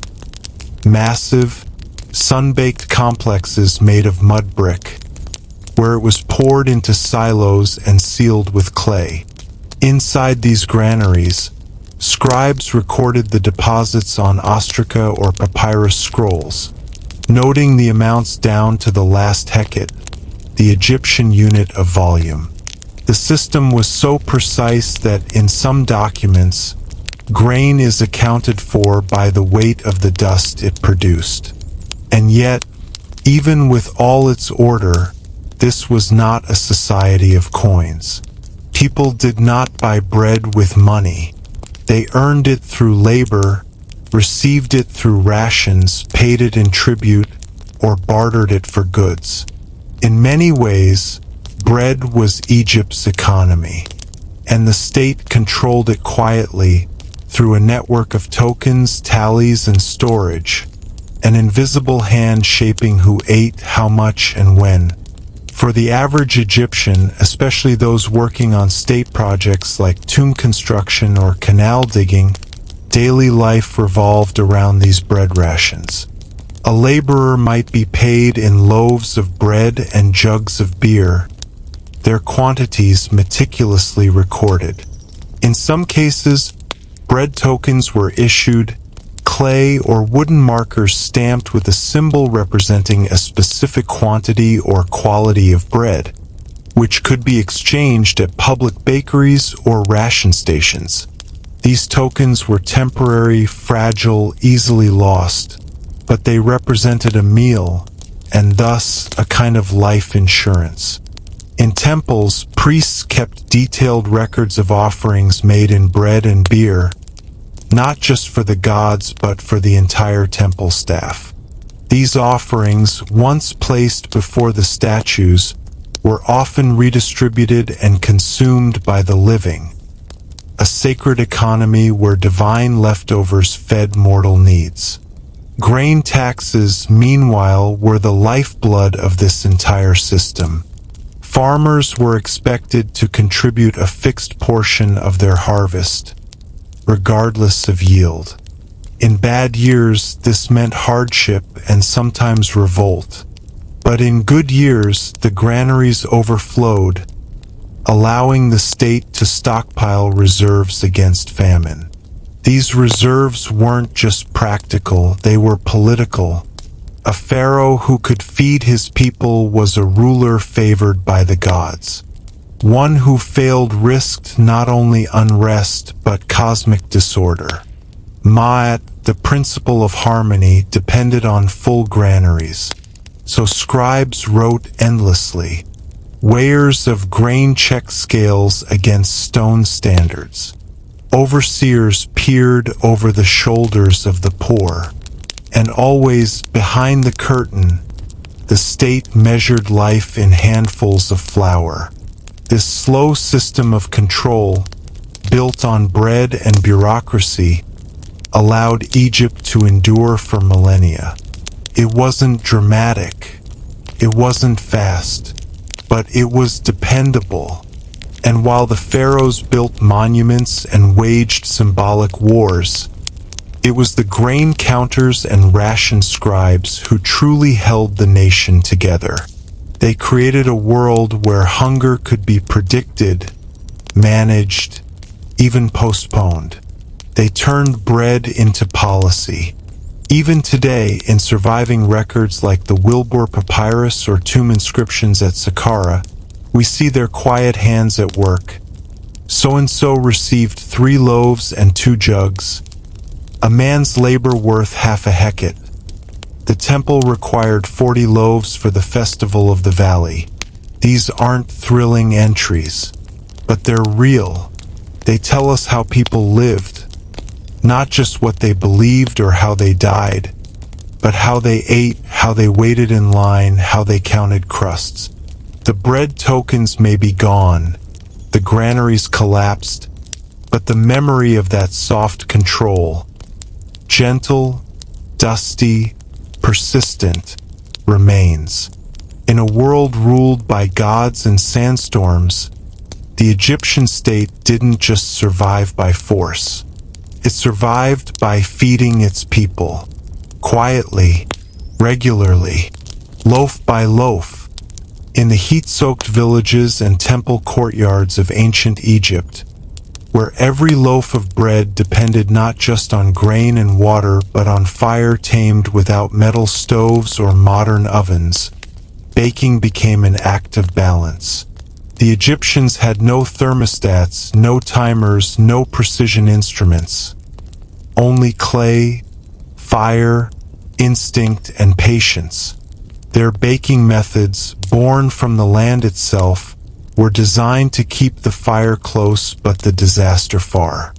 massive, sun-baked complexes made of mud brick, where it was poured into silos and sealed with clay. Inside these granaries, scribes recorded the deposits on ostraca or papyrus scrolls, noting the amounts down to the last hecate, the Egyptian unit of volume. The system was so precise that in some documents, grain is accounted for by the weight of the dust it produced. And yet, even with all its order, this was not a society of coins. People did not buy bread with money. They earned it through labor, received it through rations, paid it in tribute, or bartered it for goods. In many ways, bread was Egypt's economy, and the state controlled it quietly through a network of tokens, tallies, and storage, an invisible hand shaping who ate, how much, and when. For the average Egyptian, especially those working on state projects like tomb construction or canal digging, daily life revolved around these bread rations. A laborer might be paid in loaves of bread and jugs of beer, their quantities meticulously recorded. In some cases, bread tokens were issued, clay or wooden markers stamped with a symbol representing a specific quantity or quality of bread, which could be exchanged at public bakeries or ration stations. These tokens were temporary, fragile, easily lost, but they represented a meal, and thus a kind of life insurance. In temples, priests kept detailed records of offerings made in bread and beer, not just for the gods but for the entire temple staff. These offerings, once placed before the statues, were often redistributed and consumed by the living, a sacred economy where divine leftovers fed mortal needs. Grain taxes, meanwhile, were the lifeblood of this entire system. Farmers were expected to contribute a fixed portion of their harvest, regardless of yield. In bad years, this meant hardship and sometimes revolt. But in good years, the granaries overflowed, allowing the state to stockpile reserves against famine. These reserves weren't just practical, they were political. A pharaoh who could feed his people was a ruler favored by the gods. One who failed risked not only unrest but cosmic disorder. Ma'at, the principle of harmony, depended on full granaries. So scribes wrote endlessly. Weighers of grain checked scales against stone standards. Overseers peered over the shoulders of the poor. And always, behind the curtain, the state measured life in handfuls of flour. This slow system of control, built on bread and bureaucracy, allowed Egypt to endure for millennia. It wasn't dramatic, it wasn't fast, but it was dependable. And while the pharaohs built monuments and waged symbolic wars, it was the grain counters and ration scribes who truly held the nation together. They created a world where hunger could be predicted, managed, even postponed. They turned bread into policy. Even today, in surviving records like the Wilbur Papyrus or tomb inscriptions at Saqqara, we see their quiet hands at work. So-and-so received 3 loaves and 2 jugs. A man's labor worth half a hecat. The temple required 40 loaves for the festival of the valley. These aren't thrilling entries, but they're real. They tell us how people lived, not just what they believed or how they died, but how they ate, how they waited in line, how they counted crusts. The bread tokens may be gone, the granaries collapsed, but the memory of that soft control, gentle, dusty, persistent, remains. In a world ruled by gods and sandstorms, the Egyptian state didn't just survive by force. It survived by feeding its people, quietly, regularly, loaf by loaf. In the heat-soaked villages and temple courtyards of ancient Egypt, where every loaf of bread depended not just on grain and water but on fire tamed without metal stoves or modern ovens, baking became an act of balance. The Egyptians had no thermostats, no timers, no precision instruments. Only clay, fire, instinct, and patience. Their baking methods, born from the land itself, were designed to keep the fire close but the disaster far.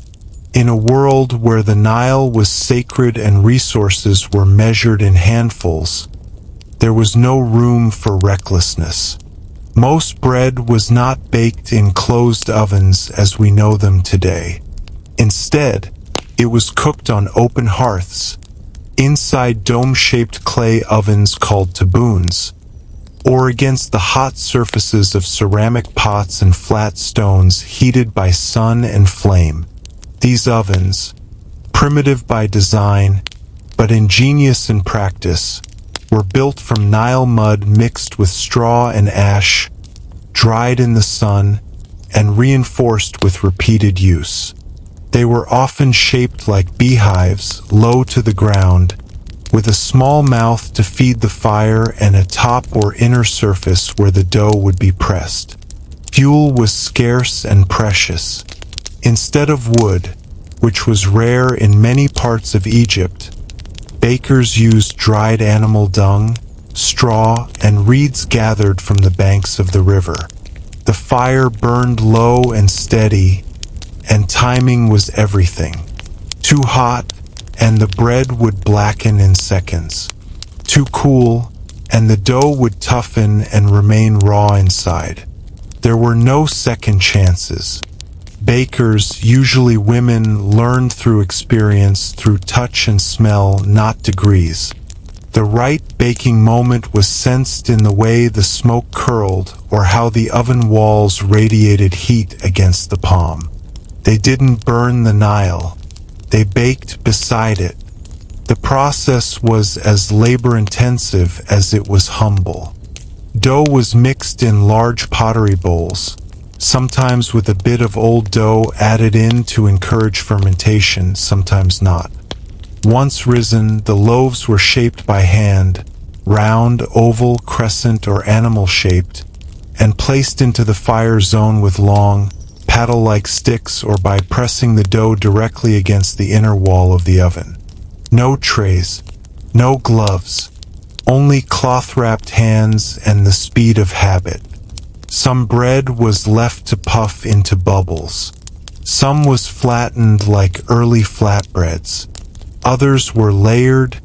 In a world where the Nile was sacred and resources were measured in handfuls, there was no room for recklessness. Most bread was not baked in closed ovens as we know them today. Instead, it was cooked on open hearths, inside dome-shaped clay ovens called taboons, or against the hot surfaces of ceramic pots and flat stones heated by sun and flame. These ovens, primitive by design, but ingenious in practice, were built from Nile mud mixed with straw and ash, dried in the sun, and reinforced with repeated use. They were often shaped like beehives, low to the ground, with a small mouth to feed the fire and a top or inner surface where the dough would be pressed. Fuel was scarce and precious. Instead of wood, which was rare in many parts of Egypt, bakers used dried animal dung, straw, and reeds gathered from the banks of the river. The fire burned low and steady, and timing was everything. Too hot, and the bread would blacken in seconds. Too cool, and the dough would toughen and remain raw inside. There were no second chances. Bakers, usually women, learned through experience, through touch and smell, not degrees. The right baking moment was sensed in the way the smoke curled or how the oven walls radiated heat against the palm. They didn't burn the Nile. They baked beside it. The process was as labor-intensive as it was humble. Dough was mixed in large pottery bowls, sometimes with a bit of old dough added in to encourage fermentation, sometimes not. Once risen, the loaves were shaped by hand, round, oval, crescent, or animal-shaped, and placed into the fire zone with long, paddle-like sticks or by pressing the dough directly against the inner wall of the oven. No trays, no gloves, only cloth-wrapped hands and the speed of habit. Some bread was left to puff into bubbles. Some was flattened like early flatbreads. Others were layered,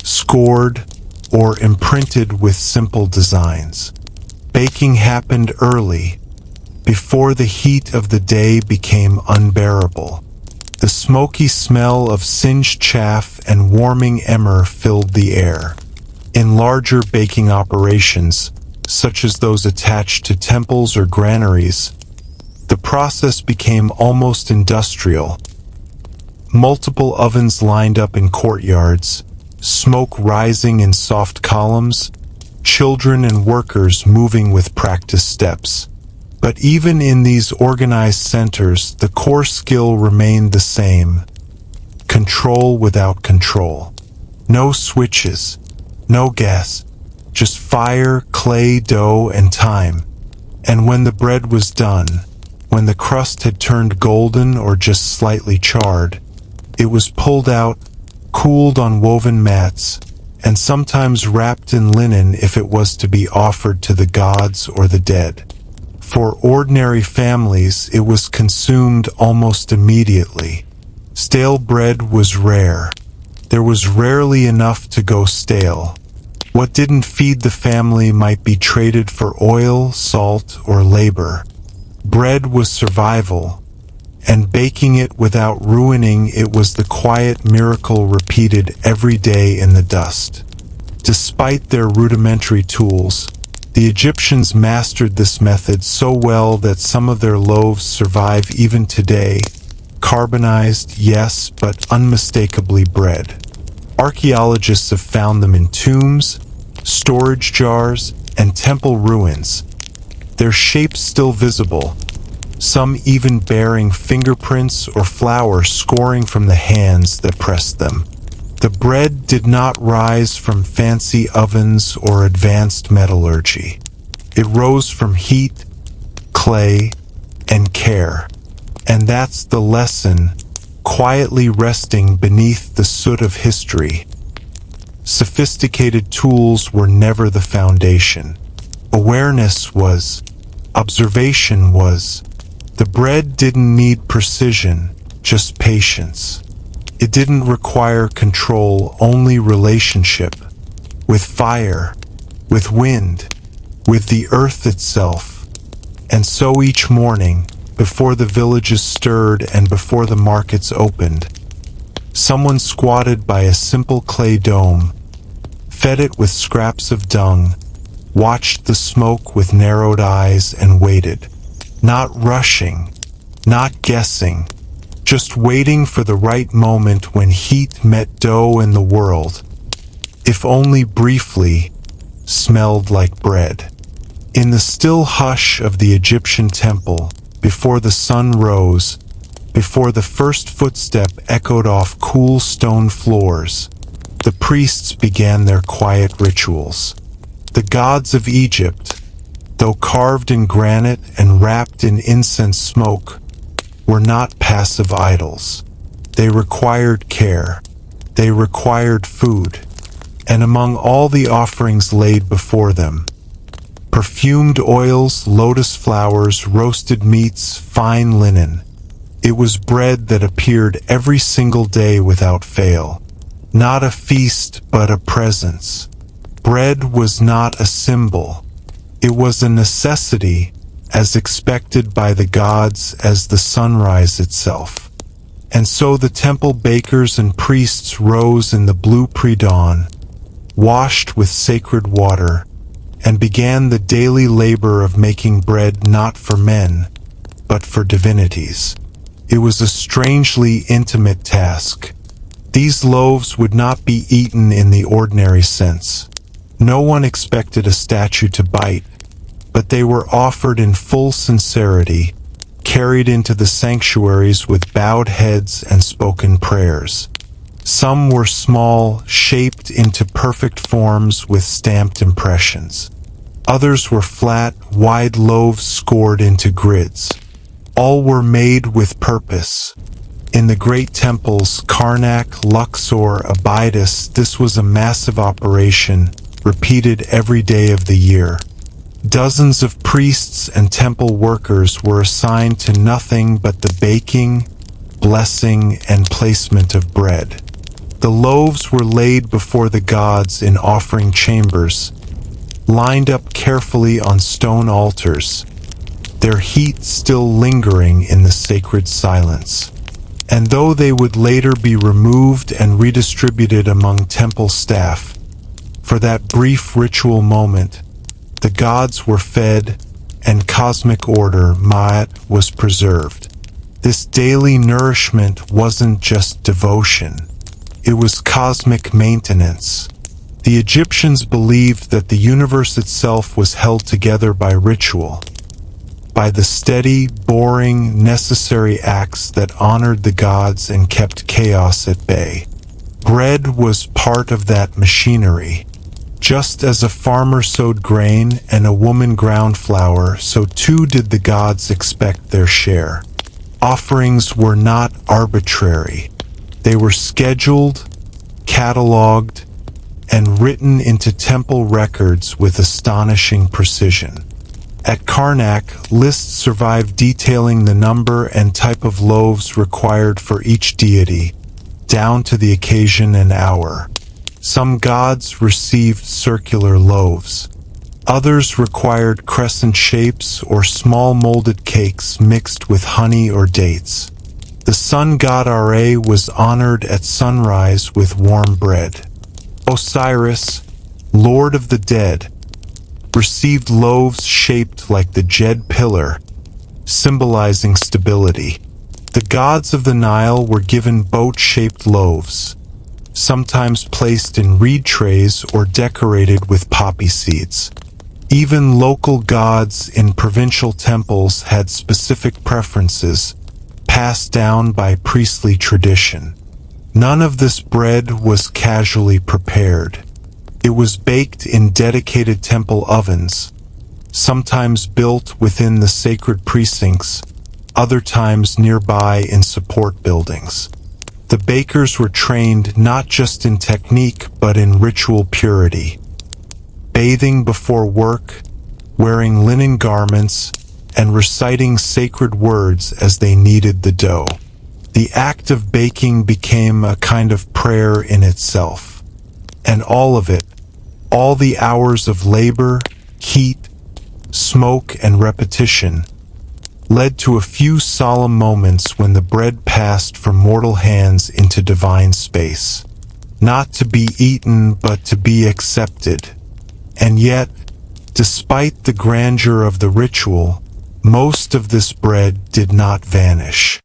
scored, or imprinted with simple designs. Baking happened early, before the heat of the day became unbearable. The smoky smell of singed chaff and warming emmer filled the air. In larger baking operations, such as those attached to temples or granaries, the process became almost industrial. Multiple ovens lined up in courtyards, smoke rising in soft columns, children and workers moving with practiced steps. But even in these organized centers, the core skill remained the same: control without control. No switches, no gas, just fire, clay, dough, and time. And when the bread was done, when the crust had turned golden or just slightly charred, it was pulled out, cooled on woven mats, and sometimes wrapped in linen if it was to be offered to the gods or the dead. For ordinary families, it was consumed almost immediately. Stale bread was rare. There was rarely enough to go stale. What didn't feed the family might be traded for oil, salt, or labor. Bread was survival, and baking it without ruining it was the quiet miracle repeated every day in the dust. Despite their rudimentary tools, the Egyptians mastered this method so well that some of their loaves survive even today, carbonized, yes, but unmistakably bread. Archaeologists have found them in tombs, storage jars, and temple ruins. Their shapes still visible, some even bearing fingerprints or flour scoring from the hands that pressed them. The bread did not rise from fancy ovens or advanced metallurgy. It rose from heat, clay, and care. And that's the lesson, quietly resting beneath the soot of history. Sophisticated tools were never the foundation. Awareness was. Observation was. The bread didn't need precision, just patience. It didn't require control, only relationship. With fire, with wind, with the earth itself. And so each morning, before the villages stirred and before the markets opened, someone squatted by a simple clay dome, fed it with scraps of dung, watched the smoke with narrowed eyes and waited. Not rushing, not guessing, just waiting for the right moment when heat met dough and the world, if only briefly, smelled like bread. In the still hush of the Egyptian temple, before the sun rose, before the first footstep echoed off cool stone floors, the priests began their quiet rituals. The gods of Egypt, though carved in granite and wrapped in incense smoke, were not passive idols. They required care. They required food. And among all the offerings laid before them, perfumed oils, lotus flowers, roasted meats, fine linen, it was bread that appeared every single day without fail. Not a feast, but a presence. Bread was not a symbol. It was a necessity, as expected by the gods as the sunrise itself. And so the temple bakers and priests rose in the blue pre-dawn, washed with sacred water, and began the daily labor of making bread not for men, but for divinities. It was a strangely intimate task. These loaves would not be eaten in the ordinary sense. No one expected a statue to bite, but they were offered in full sincerity, carried into the sanctuaries with bowed heads and spoken prayers. Some were small, shaped into perfect forms with stamped impressions. Others were flat, wide loaves scored into grids. All were made with purpose. In the great temples, Karnak, Luxor, Abydos, this was a massive operation, repeated every day of the year. Dozens of priests and temple workers were assigned to nothing but the baking, blessing, and placement of bread. The loaves were laid before the gods in offering chambers, lined up carefully on stone altars, their heat still lingering in the sacred silence. And though they would later be removed and redistributed among temple staff, for that brief ritual moment, the gods were fed and cosmic order, Ma'at, was preserved. This daily nourishment wasn't just devotion. It was cosmic maintenance. The Egyptians believed that the universe itself was held together by ritual, by the steady, boring, necessary acts that honored the gods and kept chaos at bay. Bread was part of that machinery. Just as a farmer sowed grain and a woman ground flour, so too did the gods expect their share. Offerings were not arbitrary. They were scheduled, catalogued, and written into temple records with astonishing precision. At Karnak, lists survive detailing the number and type of loaves required for each deity, down to the occasion and hour. Some gods received circular loaves. Others required crescent shapes or small molded cakes mixed with honey or dates. The sun god Ra was honored at sunrise with warm bread. Osiris, lord of the dead, received loaves shaped like the Jed pillar, symbolizing stability. The gods of the Nile were given boat-shaped loaves, sometimes placed in reed trays or decorated with poppy seeds. Even local gods in provincial temples had specific preferences, passed down by priestly tradition. None of this bread was casually prepared. It was baked in dedicated temple ovens, sometimes built within the sacred precincts, other times nearby in support buildings. The bakers were trained not just in technique but in ritual purity, bathing before work, wearing linen garments, and reciting sacred words as they kneaded the dough. The act of baking became a kind of prayer in itself. And all of it, all the hours of labor, heat, smoke, and repetition, led to a few solemn moments when the bread passed from mortal hands into divine space, not to be eaten but to be accepted. And yet, despite the grandeur of the ritual, most of this bread did not vanish.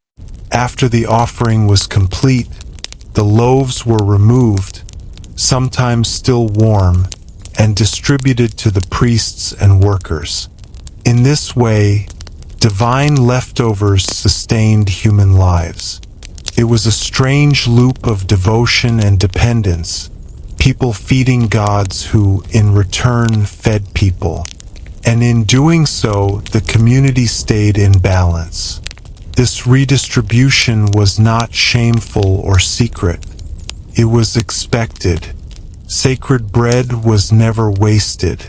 After the offering was complete, the loaves were removed, sometimes still warm, and distributed to the priests and workers. In this way, divine leftovers sustained human lives. It was a strange loop of devotion and dependence, people feeding gods who, in return, fed people. And in doing so, the community stayed in balance. This redistribution was not shameful or secret. It was expected. Sacred bread was never wasted.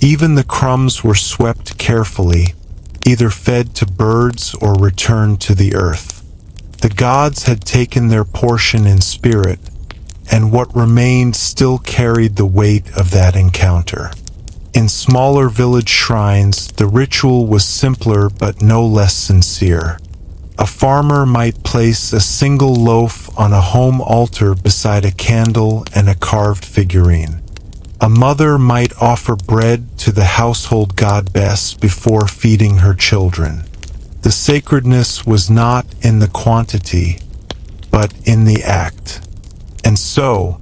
Even the crumbs were swept carefully, either fed to birds or returned to the earth. The gods had taken their portion in spirit, and what remained still carried the weight of that encounter. In smaller village shrines, the ritual was simpler but no less sincere. A farmer might place a single loaf on a home altar beside a candle and a carved figurine. A mother might offer bread to the household goddess before feeding her children. The sacredness was not in the quantity, but in the act. And so,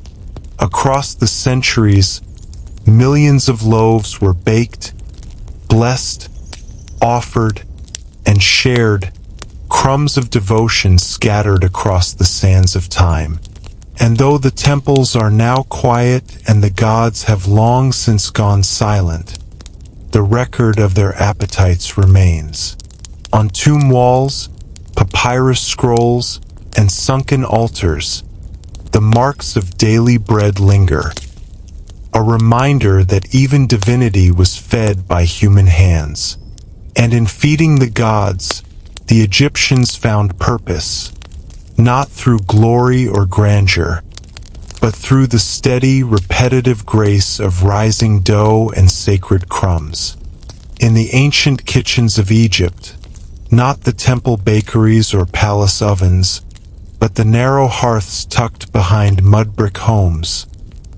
across the centuries, millions of loaves were baked, blessed, offered, and shared, crumbs of devotion scattered across the sands of time. And though the temples are now quiet and the gods have long since gone silent, the record of their appetites remains. On tomb walls, papyrus scrolls, and sunken altars, the marks of daily bread linger, a reminder that even divinity was fed by human hands. And in feeding the gods, the Egyptians found purpose, not through glory or grandeur, but through the steady, repetitive grace of rising dough and sacred crumbs. In the ancient kitchens of Egypt, not the temple bakeries or palace ovens, but the narrow hearths tucked behind mud-brick homes,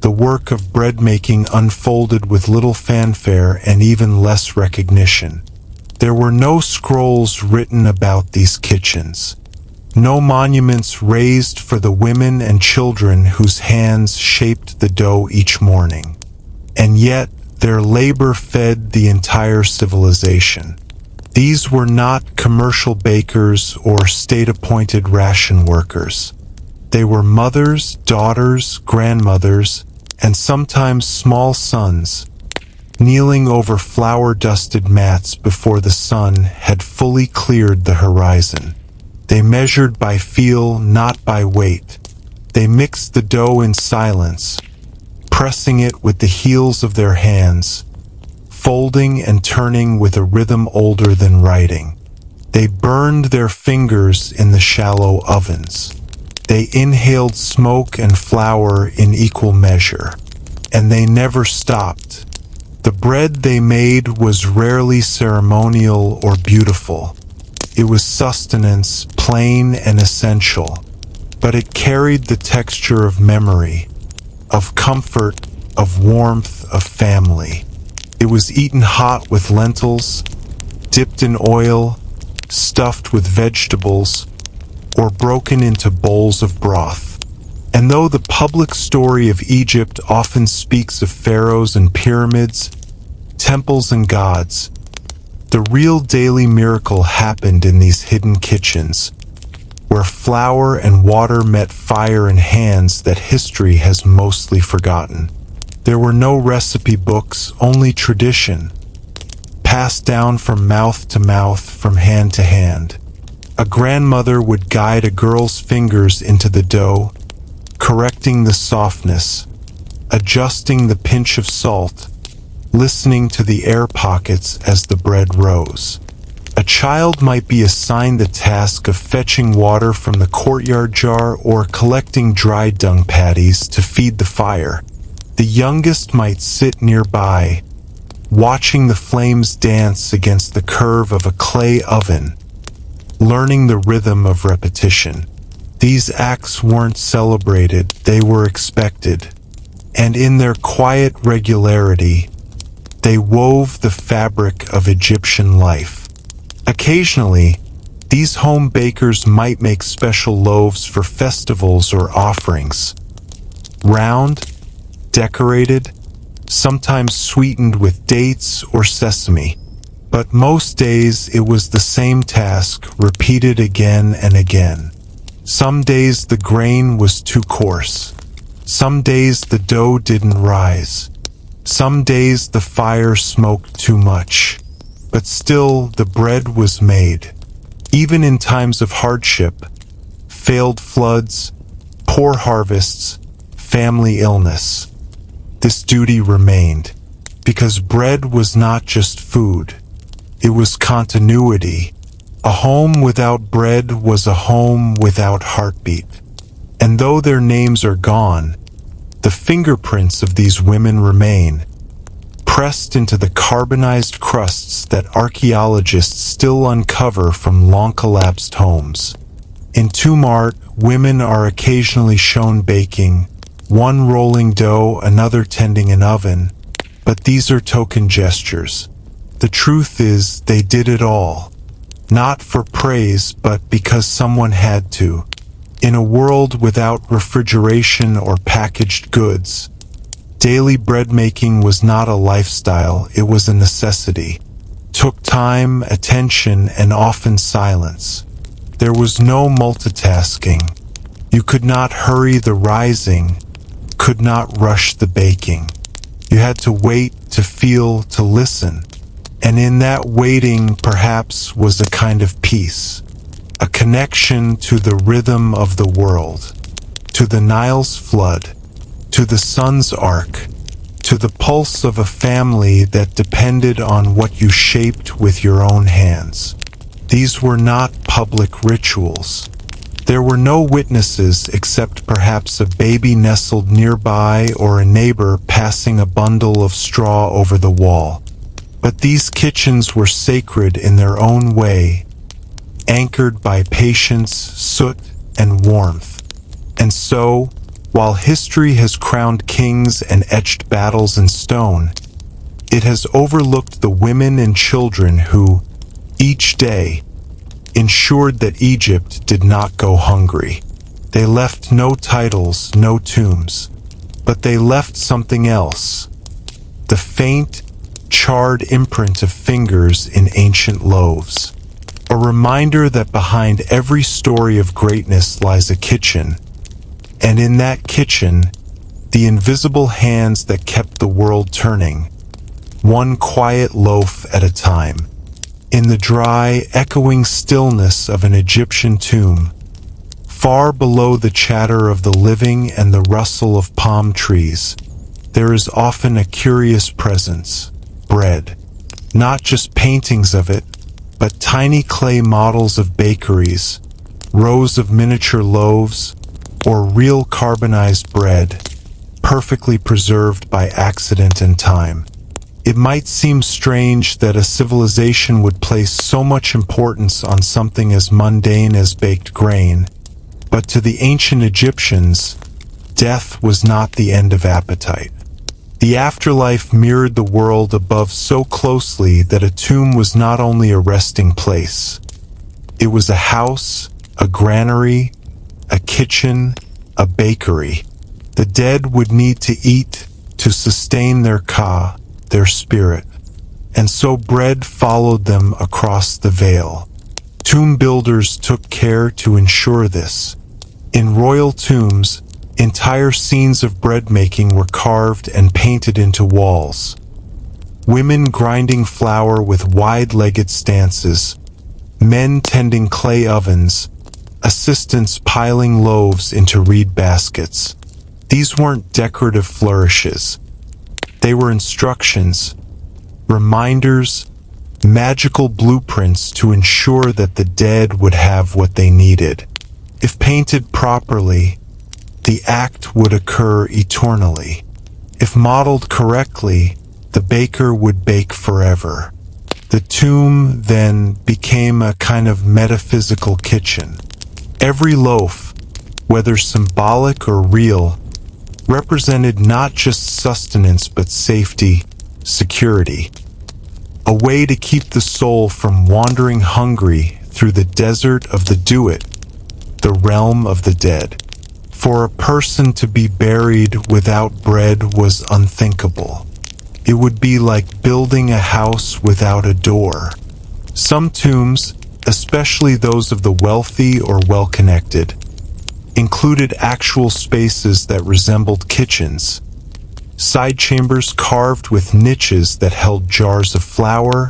the work of bread-making unfolded with little fanfare and even less recognition. There were no scrolls written about these kitchens, no monuments raised for the women and children whose hands shaped the dough each morning. And yet, their labor fed the entire civilization. These were not commercial bakers or state-appointed ration workers. They were mothers, daughters, grandmothers, and sometimes small sons, kneeling over flour-dusted mats before the sun had fully cleared the horizon. They measured by feel, not by weight. They mixed the dough in silence, pressing it with the heels of their hands, folding and turning with a rhythm older than writing. They burned their fingers in the shallow ovens. They inhaled smoke and flour in equal measure, and they never stopped. The bread they made was rarely ceremonial or beautiful. It was sustenance, plain and essential, but it carried the texture of memory, of comfort, of warmth, of family. It was eaten hot with lentils, dipped in oil, stuffed with vegetables, or broken into bowls of broth. And though the public story of Egypt often speaks of pharaohs and pyramids, temples and gods, the real daily miracle happened in these hidden kitchens, where flour and water met fire in hands that history has mostly forgotten. There were no recipe books, only tradition, passed down from mouth to mouth, from hand to hand. A grandmother would guide a girl's fingers into the dough, correcting the softness, adjusting the pinch of salt, listening to the air pockets as the bread rose. A child might be assigned the task of fetching water from the courtyard jar or collecting dry dung patties to feed the fire. The youngest might sit nearby, watching the flames dance against the curve of a clay oven, learning the rhythm of repetition. These acts weren't celebrated, they were expected, and in their quiet regularity, they wove the fabric of Egyptian life. Occasionally, these home bakers might make special loaves for festivals or offerings. Round, decorated, sometimes sweetened with dates or sesame. But most days it was the same task, repeated again and again. Some days the grain was too coarse. Some days the dough didn't rise. Some days the fire smoked too much. But still the bread was made. Even in times of hardship, failed floods, poor harvests, family illness, this duty remained, because bread was not just food. It was continuity. A home without bread was a home without heartbeat. And though their names are gone, the fingerprints of these women remain, pressed into the carbonized crusts that archaeologists still uncover from long-collapsed homes. In tomb art, women are occasionally shown baking, one rolling dough, another tending an oven, but these are token gestures. The truth is, they did it all, not for praise, but because someone had to. In a world without refrigeration or packaged goods, daily bread making was not a lifestyle, it was a necessity. It took time, attention, and often silence. There was no multitasking. You could not hurry the rising, could not rush the baking. You had to wait, to feel, to listen. And in that waiting, perhaps, was a kind of peace, a connection to the rhythm of the world, to the Nile's flood, to the sun's arc, to the pulse of a family that depended on what you shaped with your own hands. These were not public rituals. There were no witnesses except perhaps a baby nestled nearby or a neighbor passing a bundle of straw over the wall. But these kitchens were sacred in their own way, anchored by patience, soot, and warmth. And so, while history has crowned kings and etched battles in stone, it has overlooked the women and children who, each day, ensured that Egypt did not go hungry. They left no titles, no tombs, but they left something else: the faint, charred imprint of fingers in ancient loaves. A reminder that behind every story of greatness lies a kitchen, and in that kitchen, the invisible hands that kept the world turning, one quiet loaf at a time. In the dry, echoing stillness of an Egyptian tomb, far below the chatter of the living and the rustle of palm trees, there is often a curious presence: bread. Not just paintings of it, but tiny clay models of bakeries, rows of miniature loaves, or real carbonized bread, perfectly preserved by accident and time. It might seem strange that a civilization would place so much importance on something as mundane as baked grain, but to the ancient Egyptians, death was not the end of appetite. The afterlife mirrored the world above so closely that a tomb was not only a resting place. It was a house, a granary, a kitchen, a bakery. The dead would need to eat to sustain their ka, their spirit, and so bread followed them across the veil. Tomb builders took care to ensure this. In royal tombs, entire scenes of bread making were carved and painted into walls. Women grinding flour with wide-legged stances, men tending clay ovens, assistants piling loaves into reed baskets. These weren't decorative flourishes. They were instructions, reminders, magical blueprints to ensure that the dead would have what they needed. If painted properly, the act would occur eternally. If modeled correctly, the baker would bake forever. The tomb then became a kind of metaphysical kitchen. Every loaf, whether symbolic or real, represented not just sustenance but safety, security. A way to keep the soul from wandering hungry through the desert of the do-it, the realm of the dead. For a person to be buried without bread was unthinkable. It would be like building a house without a door. Some tombs, especially those of the wealthy or well-connected, included actual spaces that resembled kitchens, side chambers carved with niches that held jars of flour,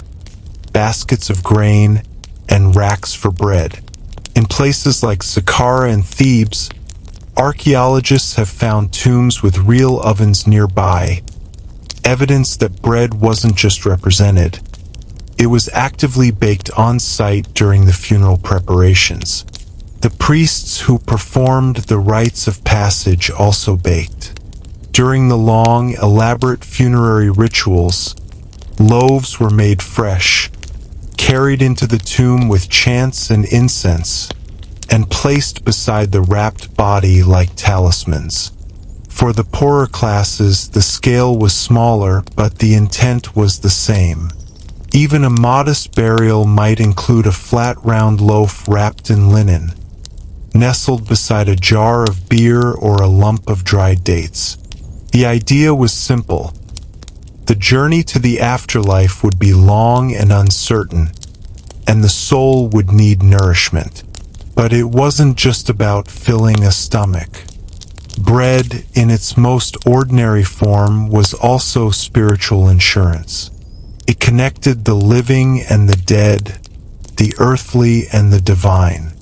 baskets of grain, and racks for bread. In places like Saqqara and Thebes, archaeologists have found tombs with real ovens nearby, evidence that bread wasn't just represented. It was actively baked on-site during the funeral preparations. The priests who performed the rites of passage also baked. During the long, elaborate funerary rituals, loaves were made fresh, carried into the tomb with chants and incense, and placed beside the wrapped body like talismans. For the poorer classes, the scale was smaller, but the intent was the same. Even a modest burial might include a flat round loaf wrapped in linen, nestled beside a jar of beer or a lump of dried dates. The idea was simple. The journey to the afterlife would be long and uncertain, and the soul would need nourishment. But it wasn't just about filling a stomach. Bread, in its most ordinary form, was also spiritual insurance. It connected the living and the dead, the earthly and the divine.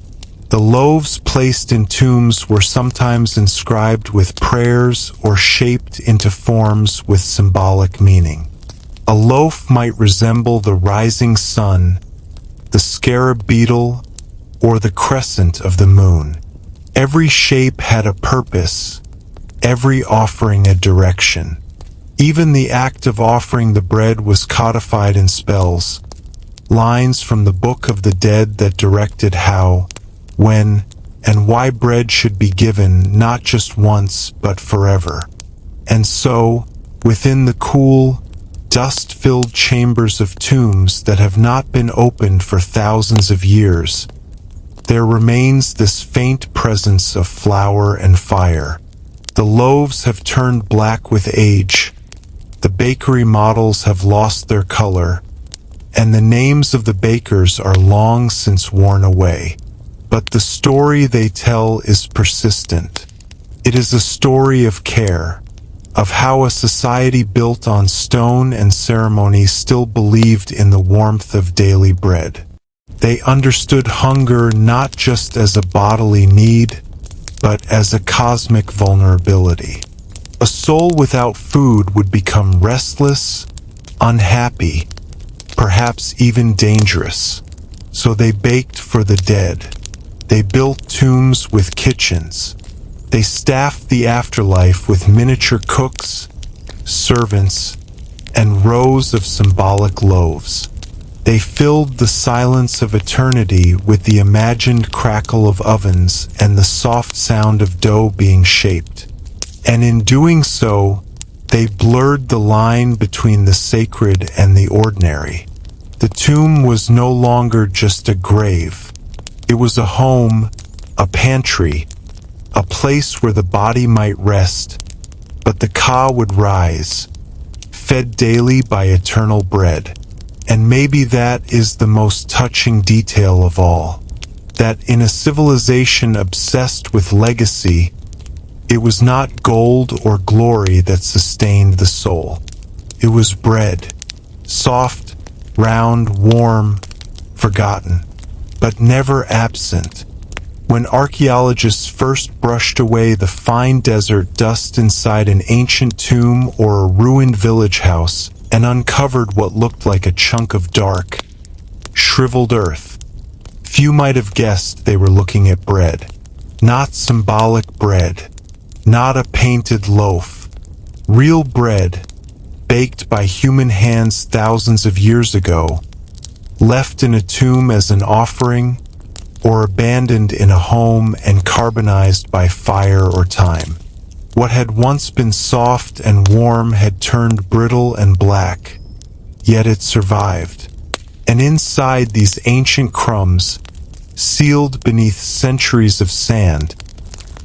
The loaves placed in tombs were sometimes inscribed with prayers or shaped into forms with symbolic meaning. A loaf might resemble the rising sun, the scarab beetle, or the crescent of the moon. Every shape had a purpose, every offering a direction. Even the act of offering the bread was codified in spells, lines from the Book of the Dead that directed how, when, and why bread should be given not just once but forever. And so, within the cool, dust-filled chambers of tombs that have not been opened for thousands of years, there remains this faint presence of flour and fire. The loaves have turned black with age, the bakery models have lost their color, and the names of the bakers are long since worn away. But the story they tell is persistent. It is a story of care, of how a society built on stone and ceremony still believed in the warmth of daily bread. They understood hunger not just as a bodily need, but as a cosmic vulnerability. A soul without food would become restless, unhappy, perhaps even dangerous. So they baked for the dead. They built tombs with kitchens. They staffed the afterlife with miniature cooks, servants, and rows of symbolic loaves. They filled the silence of eternity with the imagined crackle of ovens and the soft sound of dough being shaped. And in doing so, they blurred the line between the sacred and the ordinary. The tomb was no longer just a grave. It was a home, a pantry, a place where the body might rest, but the ka would rise, fed daily by eternal bread. And maybe that is the most touching detail of all, that in a civilization obsessed with legacy, it was not gold or glory that sustained the soul. It was bread, soft, round, warm, forgotten, but never absent. When archaeologists first brushed away the fine desert dust inside an ancient tomb or a ruined village house and uncovered what looked like a chunk of dark, shriveled earth, few might have guessed they were looking at bread. Not symbolic bread, not a painted loaf. Real bread, baked by human hands thousands of years ago, left in a tomb as an offering, or abandoned in a home and carbonized by fire or time. What had once been soft and warm had turned brittle and black, yet it survived. And inside these ancient crumbs, sealed beneath centuries of sand,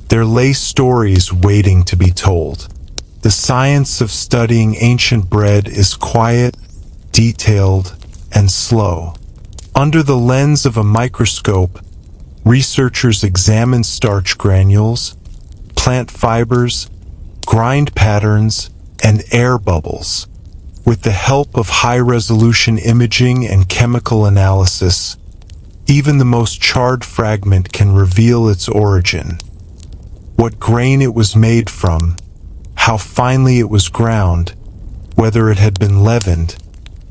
there lay stories waiting to be told. The science of studying ancient bread is quiet, detailed, and slow. Under the lens of a microscope, researchers examine starch granules, plant fibers, grind patterns, and air bubbles. With the help of high-resolution imaging and chemical analysis, even the most charred fragment can reveal its origin. What grain it was made from, how finely it was ground, whether it had been leavened,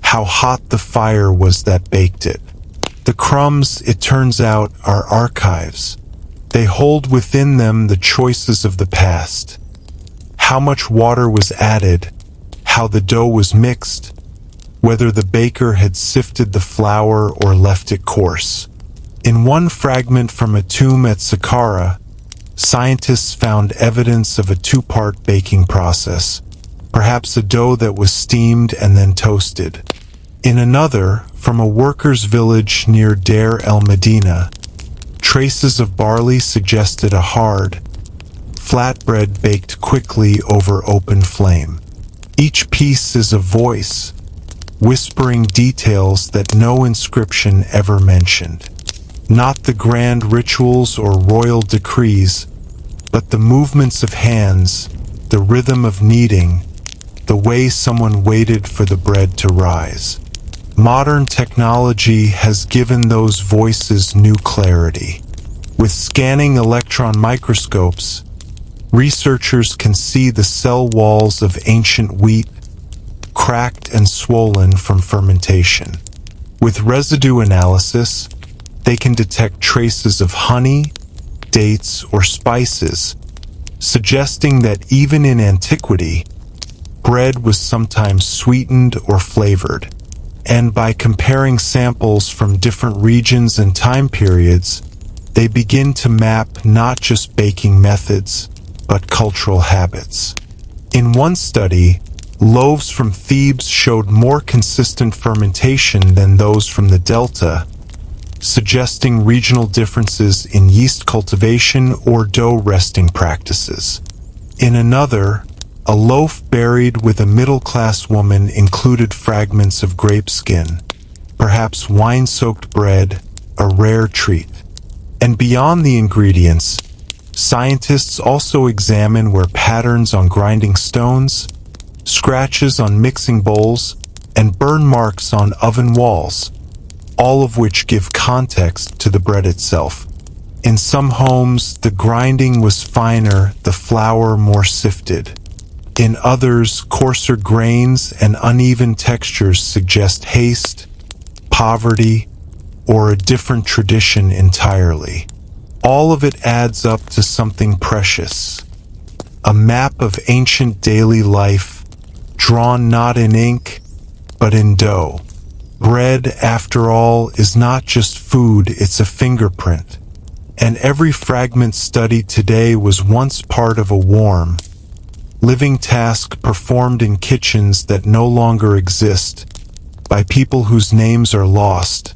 how hot the fire was that baked it. The crumbs, it turns out, are archives. They hold within them the choices of the past. How much water was added, how the dough was mixed, whether the baker had sifted the flour or left it coarse. In one fragment from a tomb at Saqqara, scientists found evidence of a two-part baking process, perhaps a dough that was steamed and then toasted. In another, from a workers' village near Deir el-Medina, Traces of barley suggested a hard, flat bread baked quickly over open flame. Each piece is a voice, whispering details that no inscription ever mentioned. Not the grand rituals or royal decrees, but the movements of hands, the rhythm of kneading, the way someone waited for the bread to rise. Modern technology has given those voices new clarity. With scanning electron microscopes, researchers can see the cell walls of ancient wheat, cracked and swollen from fermentation. With residue analysis, they can detect traces of honey, dates, or spices, suggesting that even in antiquity, bread was sometimes sweetened or flavored. And by comparing samples from different regions and time periods, they begin to map not just baking methods, but cultural habits. In one study, loaves from Thebes showed more consistent fermentation than those from the Delta, suggesting regional differences in yeast cultivation or dough resting practices. In another, a loaf buried with a middle-class woman included fragments of grape skin, perhaps wine-soaked bread, a rare treat. And beyond the ingredients, scientists also examine where patterns on grinding stones, scratches on mixing bowls, and burn marks on oven walls, all of which give context to the bread itself. In some homes, the grinding was finer, the flour more sifted. In others, coarser grains and uneven textures suggest haste, poverty, or a different tradition entirely. All of it adds up to something precious. A map of ancient daily life, drawn not in ink, but in dough. Bread, after all, is not just food, it's a fingerprint. And every fragment studied today was once part of a warm, living task performed in kitchens that no longer exist, by people whose names are lost,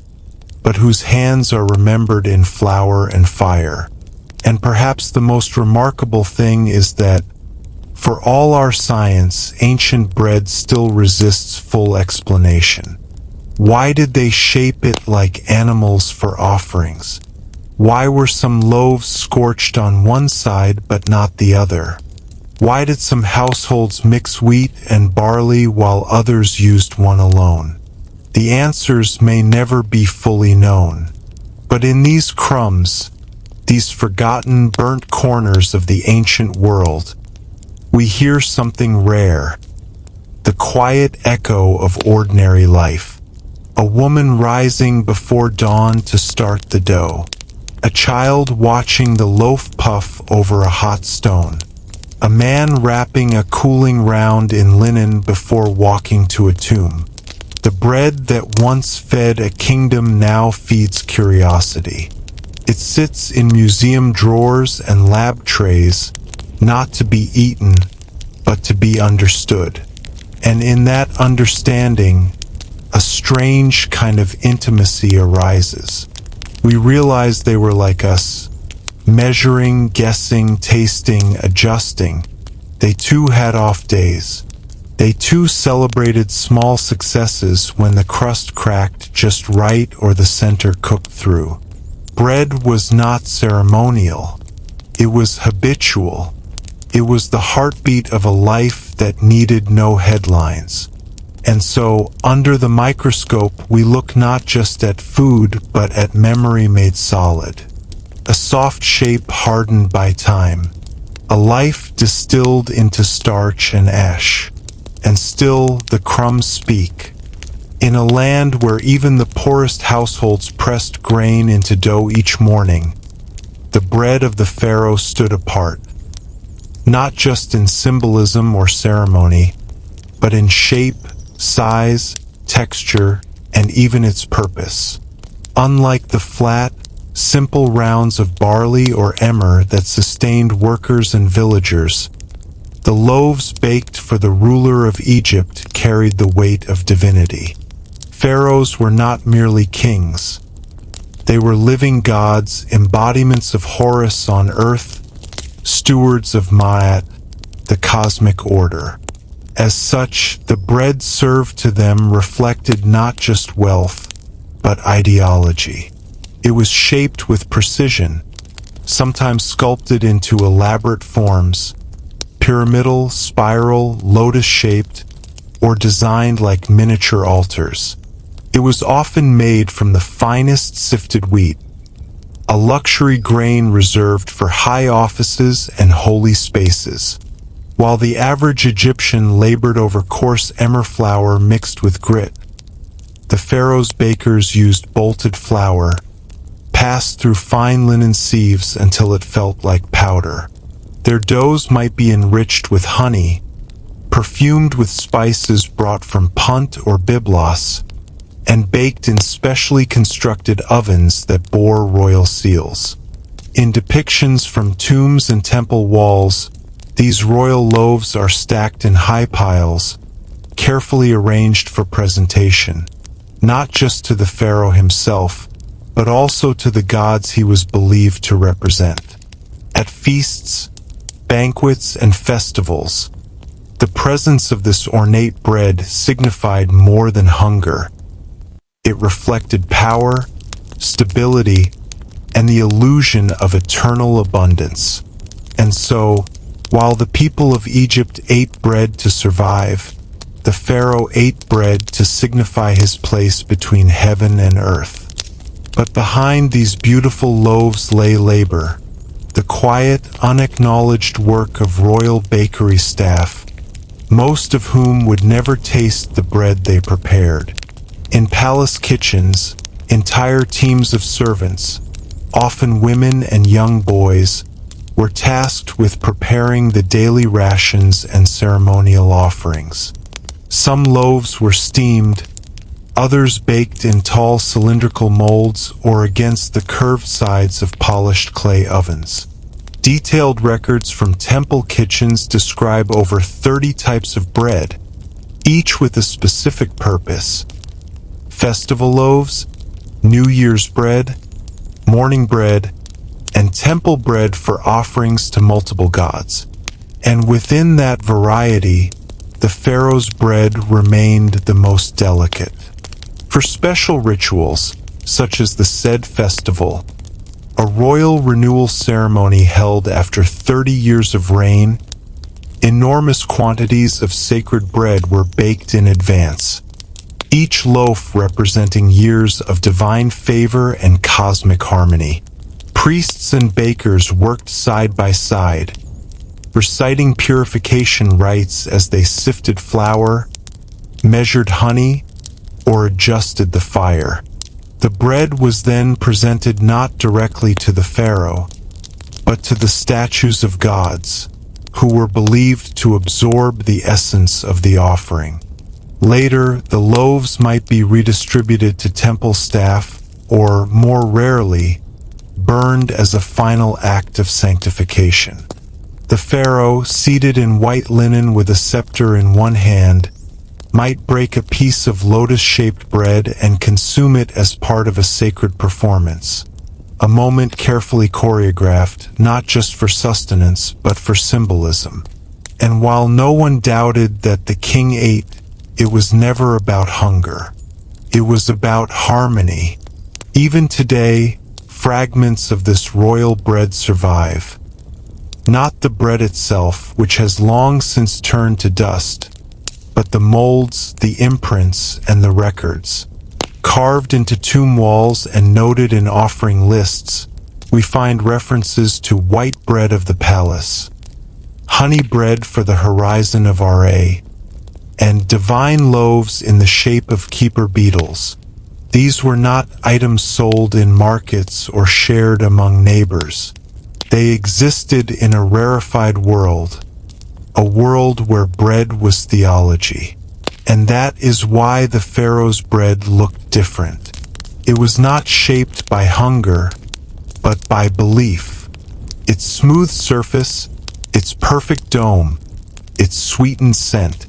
but whose hands are remembered in flour and fire. And perhaps the most remarkable thing is that, for all our science, ancient bread still resists full explanation. Why did they shape it like animals for offerings? Why were some loaves scorched on one side but not the other? Why did some households mix wheat and barley while others used one alone? The answers may never be fully known. But in these crumbs, these forgotten, burnt corners of the ancient world, we hear something rare, the quiet echo of ordinary life. A woman rising before dawn to start the dough. A child watching the loaf puff over a hot stone. A man wrapping a cooling round in linen before walking to a tomb. The bread that once fed a kingdom now feeds curiosity. It sits in museum drawers and lab trays, not to be eaten, but to be understood. And in that understanding, a strange kind of intimacy arises. We realize they were like us, measuring, guessing, tasting, adjusting. They too had off days. They too celebrated small successes when the crust cracked just right or the center cooked through. Bread was not ceremonial. It was habitual. It was the heartbeat of a life that needed no headlines. And so, under the microscope, we look not just at food, but at memory made solid. A soft shape hardened by time. A life distilled into starch and ash. And still, the crumbs speak. In a land where even the poorest households pressed grain into dough each morning, the bread of the pharaoh stood apart. Not just in symbolism or ceremony, but in shape, size, texture, and even its purpose. Unlike the flat, simple rounds of barley or emmer that sustained workers and villagers, the loaves baked for the ruler of Egypt carried the weight of divinity. Pharaohs were not merely kings. They were living gods, embodiments of Horus on earth, stewards of Ma'at, the cosmic order. As such, the bread served to them reflected not just wealth, but ideology. It was shaped with precision, sometimes sculpted into elaborate forms, pyramidal, spiral, lotus-shaped, or designed like miniature altars. It was often made from the finest sifted wheat, a luxury grain reserved for high offices and holy spaces. While the average Egyptian labored over coarse emmer flour mixed with grit, the pharaoh's bakers used bolted flour, passed through fine linen sieves until it felt like powder. Their doughs might be enriched with honey, perfumed with spices brought from Punt or Byblos, and baked in specially constructed ovens that bore royal seals. In depictions from tombs and temple walls, these royal loaves are stacked in high piles, carefully arranged for presentation, not just to the pharaoh himself, but also to the gods he was believed to represent. At feasts, banquets, and festivals, the presence of this ornate bread signified more than hunger. It reflected power, stability, and the illusion of eternal abundance. And so, while the people of Egypt ate bread to survive, the pharaoh ate bread to signify his place between heaven and earth. But behind these beautiful loaves lay labor, the quiet, unacknowledged work of royal bakery staff, most of whom would never taste the bread they prepared. In palace kitchens, entire teams of servants, often women and young boys, were tasked with preparing the daily rations and ceremonial offerings. Some loaves were steamed, others baked in tall cylindrical molds or against the curved sides of polished clay ovens. Detailed records from temple kitchens describe over 30 types of bread, each with a specific purpose. Festival loaves, New Year's bread, morning bread, and temple bread for offerings to multiple gods. And within that variety, the pharaoh's bread remained the most delicate. For special rituals, such as the said festival, a royal renewal ceremony held after 30 years of reign, enormous quantities of sacred bread were baked in advance, each loaf representing years of divine favor and cosmic harmony. Priests and bakers worked side by side, reciting purification rites as they sifted flour, measured honey, or adjusted the fire. The bread was then presented not directly to the pharaoh, but to the statues of gods, who were believed to absorb the essence of the offering. Later, the loaves might be redistributed to temple staff, or, more rarely, burned as a final act of sanctification. The pharaoh, seated in white linen with a scepter in one hand, might break a piece of lotus-shaped bread and consume it as part of a sacred performance, a moment carefully choreographed not just for sustenance but for symbolism. And while no one doubted that the king ate, it was never about hunger. It was about harmony. Even today, fragments of this royal bread survive. Not the bread itself, which has long since turned to dust, but the molds, the imprints, and the records. Carved into tomb walls and noted in offering lists, we find references to white bread of the palace, honey bread for the horizon of Ra, and divine loaves in the shape of keeper beetles. These were not items sold in markets or shared among neighbors. They existed in a rarefied world, a world where bread was theology. And that is why the pharaoh's bread looked different. It was not shaped by hunger, but by belief. Its smooth surface, its perfect dome, its sweetened scent.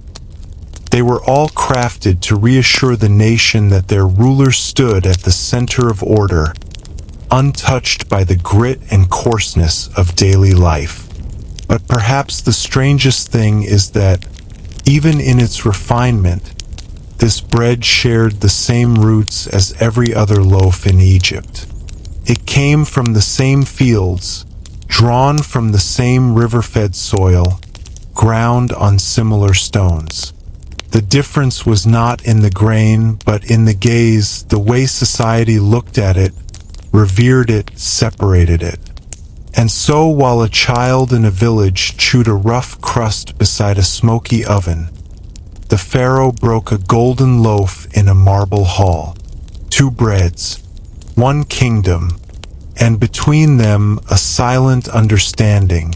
They were all crafted to reassure the nation that their ruler stood at the center of order, untouched by the grit and coarseness of daily life. But perhaps the strangest thing is that, even in its refinement, this bread shared the same roots as every other loaf in Egypt. It came from the same fields, drawn from the same river-fed soil, ground on similar stones. The difference was not in the grain, but in the gaze, the way society looked at it, revered it, separated it. And so, while a child in a village chewed a rough crust beside a smoky oven, the pharaoh broke a golden loaf in a marble hall. 2 breads, 1 kingdom, and between them a silent understanding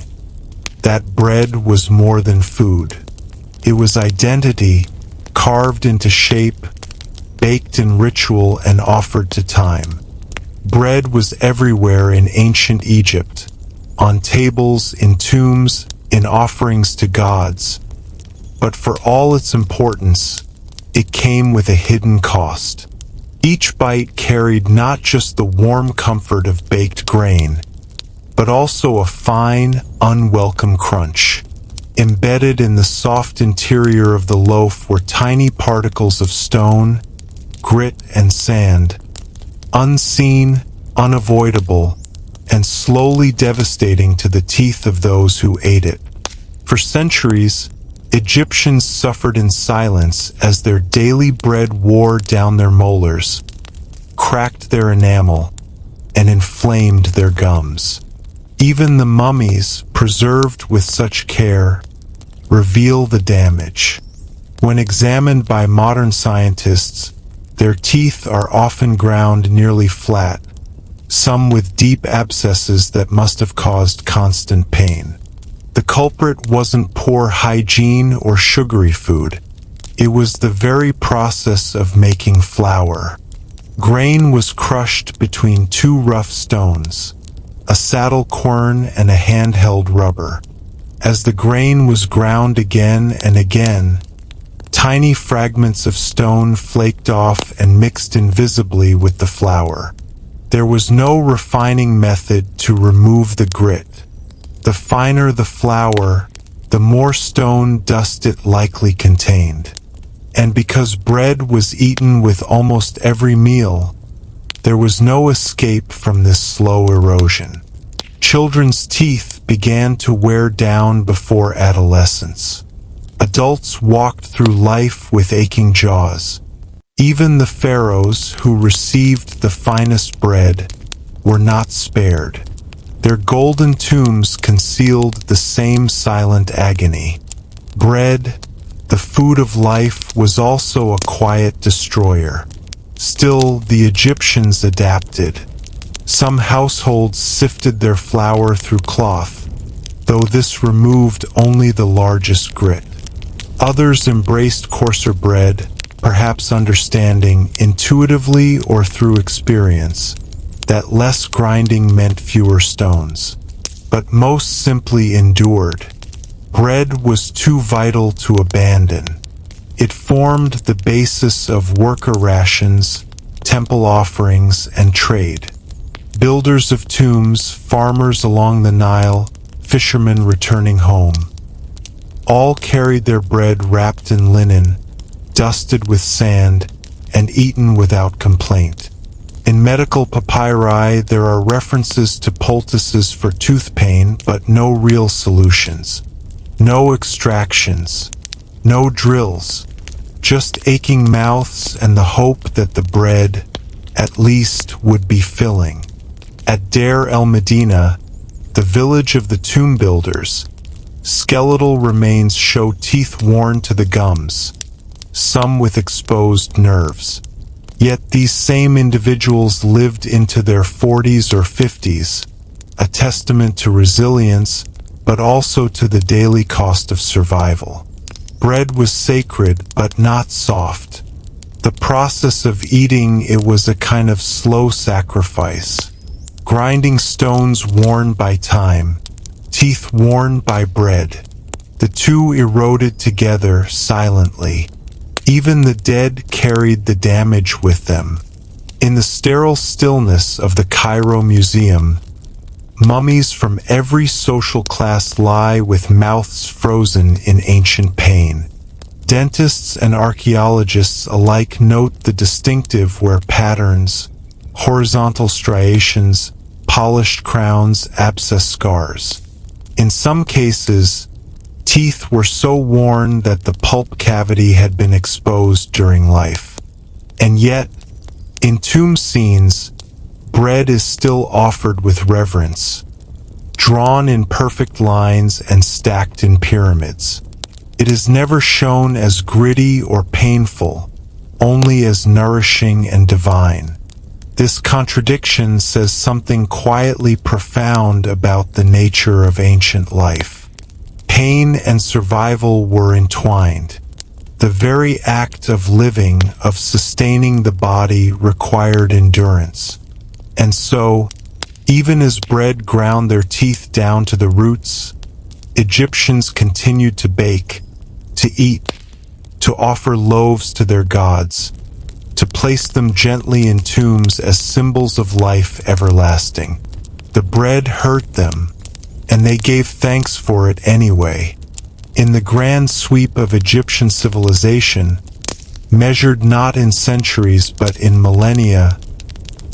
that bread was more than food. It was identity, carved into shape, baked in ritual, and offered to time. Bread was everywhere in ancient Egypt, on tables, in tombs, in offerings to gods. But for all its importance, it came with a hidden cost. Each bite carried not just the warm comfort of baked grain, but also a fine, unwelcome crunch. Embedded in the soft interior of the loaf were tiny particles of stone, grit, and sand, unseen, unavoidable, and slowly devastating to the teeth of those who ate it. For centuries, Egyptians suffered in silence as their daily bread wore down their molars, cracked their enamel, and inflamed their gums. Even the mummies, preserved with such care, reveal the damage. When examined by modern scientists, their teeth are often ground nearly flat, some with deep abscesses that must have caused constant pain. The culprit wasn't poor hygiene or sugary food. It was the very process of making flour. Grain was crushed between 2 rough stones, a saddle quern and a handheld rubber. As the grain was ground again and again, tiny fragments of stone flaked off and mixed invisibly with the flour. There was no refining method to remove the grit. The finer the flour, the more stone dust it likely contained. And because bread was eaten with almost every meal, there was no escape from this slow erosion. Children's teeth began to wear down before adolescence. Adults walked through life with aching jaws. Even the pharaohs who received the finest bread were not spared. Their golden tombs concealed the same silent agony. Bread, the food of life, was also a quiet destroyer. Still, the Egyptians adapted. Some households sifted their flour through cloth, though this removed only the largest grit. Others embraced coarser bread, perhaps understanding, intuitively or through experience, that less grinding meant fewer stones. But most simply endured. Bread was too vital to abandon. It formed the basis of worker rations, temple offerings, and trade. Builders of tombs, farmers along the Nile, fishermen returning home. All carried their bread wrapped in linen, dusted with sand, and eaten without complaint. In medical papyri, there are references to poultices for tooth pain, but no real solutions. No extractions. No drills. Just aching mouths and the hope that the bread, at least, would be filling. At Deir el-Medina, the village of the tomb builders, skeletal remains show teeth worn to the gums, some with exposed nerves. Yet these same individuals lived into their 40s or 50s, a testament to resilience, but also to the daily cost of survival. Bread was sacred, but not soft. The process of eating it was a kind of slow sacrifice. Grinding stones worn by time, teeth worn by bread. The two eroded together silently. Even the dead carried the damage with them. In the sterile stillness of the Cairo Museum, mummies from every social class lie with mouths frozen in ancient pain. Dentists and archaeologists alike note the distinctive wear patterns, horizontal striations, polished crowns, abscess scars. In some cases, teeth were so worn that the pulp cavity had been exposed during life. And yet, in tomb scenes, bread is still offered with reverence, drawn in perfect lines and stacked in pyramids. It is never shown as gritty or painful, only as nourishing and divine. This contradiction says something quietly profound about the nature of ancient life. Pain and survival were entwined. The very act of living, of sustaining the body, required endurance. And so, even as bread ground their teeth down to the roots, Egyptians continued to bake, to eat, to offer loaves to their gods, to place them gently in tombs as symbols of life everlasting. The bread hurt them, and they gave thanks for it anyway. In the grand sweep of Egyptian civilization, measured not in centuries but in millennia,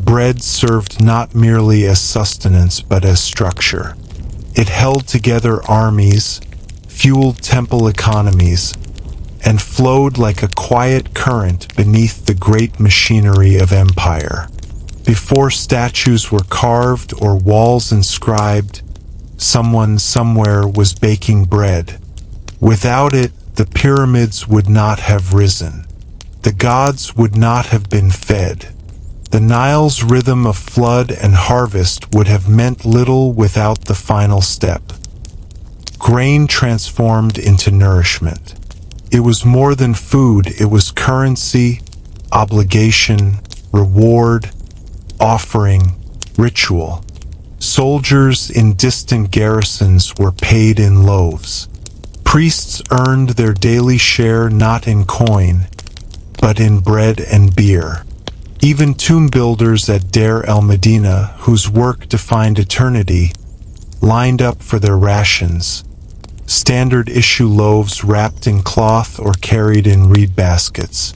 bread served not merely as sustenance but as structure. It held together armies, fueled temple economies, and flowed like a quiet current beneath the great machinery of empire. Before statues were carved or walls inscribed, someone somewhere was baking bread. Without it, the pyramids would not have risen. The gods would not have been fed. The Nile's rhythm of flood and harvest would have meant little without the final step. Grain transformed into nourishment. It was more than food, it was currency, obligation, reward, offering, ritual. Soldiers in distant garrisons were paid in loaves. Priests earned their daily share not in coin, but in bread and beer. Even tomb builders at Deir el-Medina, whose work defined eternity, lined up for their rations. Standard issue loaves wrapped in cloth or carried in reed baskets.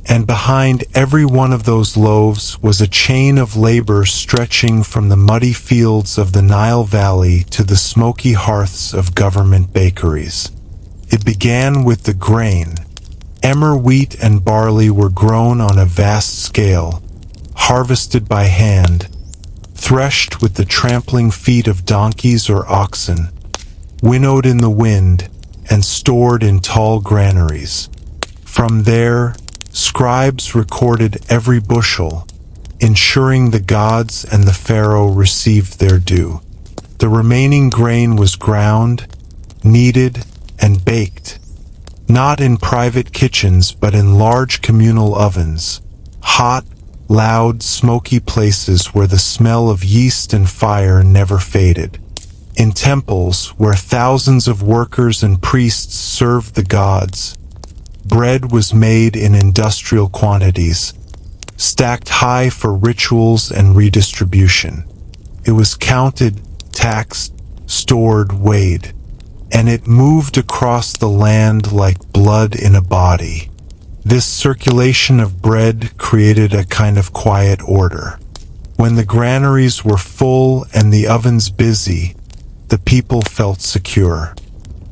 And behind every one of those loaves was a chain of labor stretching from the muddy fields of the Nile Valley to the smoky hearths of government bakeries. It began with the grain. Emmer wheat and barley were grown on a vast scale, harvested by hand, threshed with the trampling feet of donkeys or oxen, winnowed in the wind, and stored in tall granaries. From there, scribes recorded every bushel, ensuring the gods and the pharaoh received their due. The remaining grain was ground, kneaded, and baked, not in private kitchens but in large communal ovens, hot, loud, smoky places where the smell of yeast and fire never faded. In temples, where thousands of workers and priests served the gods, bread was made in industrial quantities, stacked high for rituals and redistribution. It was counted, taxed, stored, weighed, and it moved across the land like blood in a body. This circulation of bread created a kind of quiet order. When the granaries were full and the ovens busy, the people felt secure.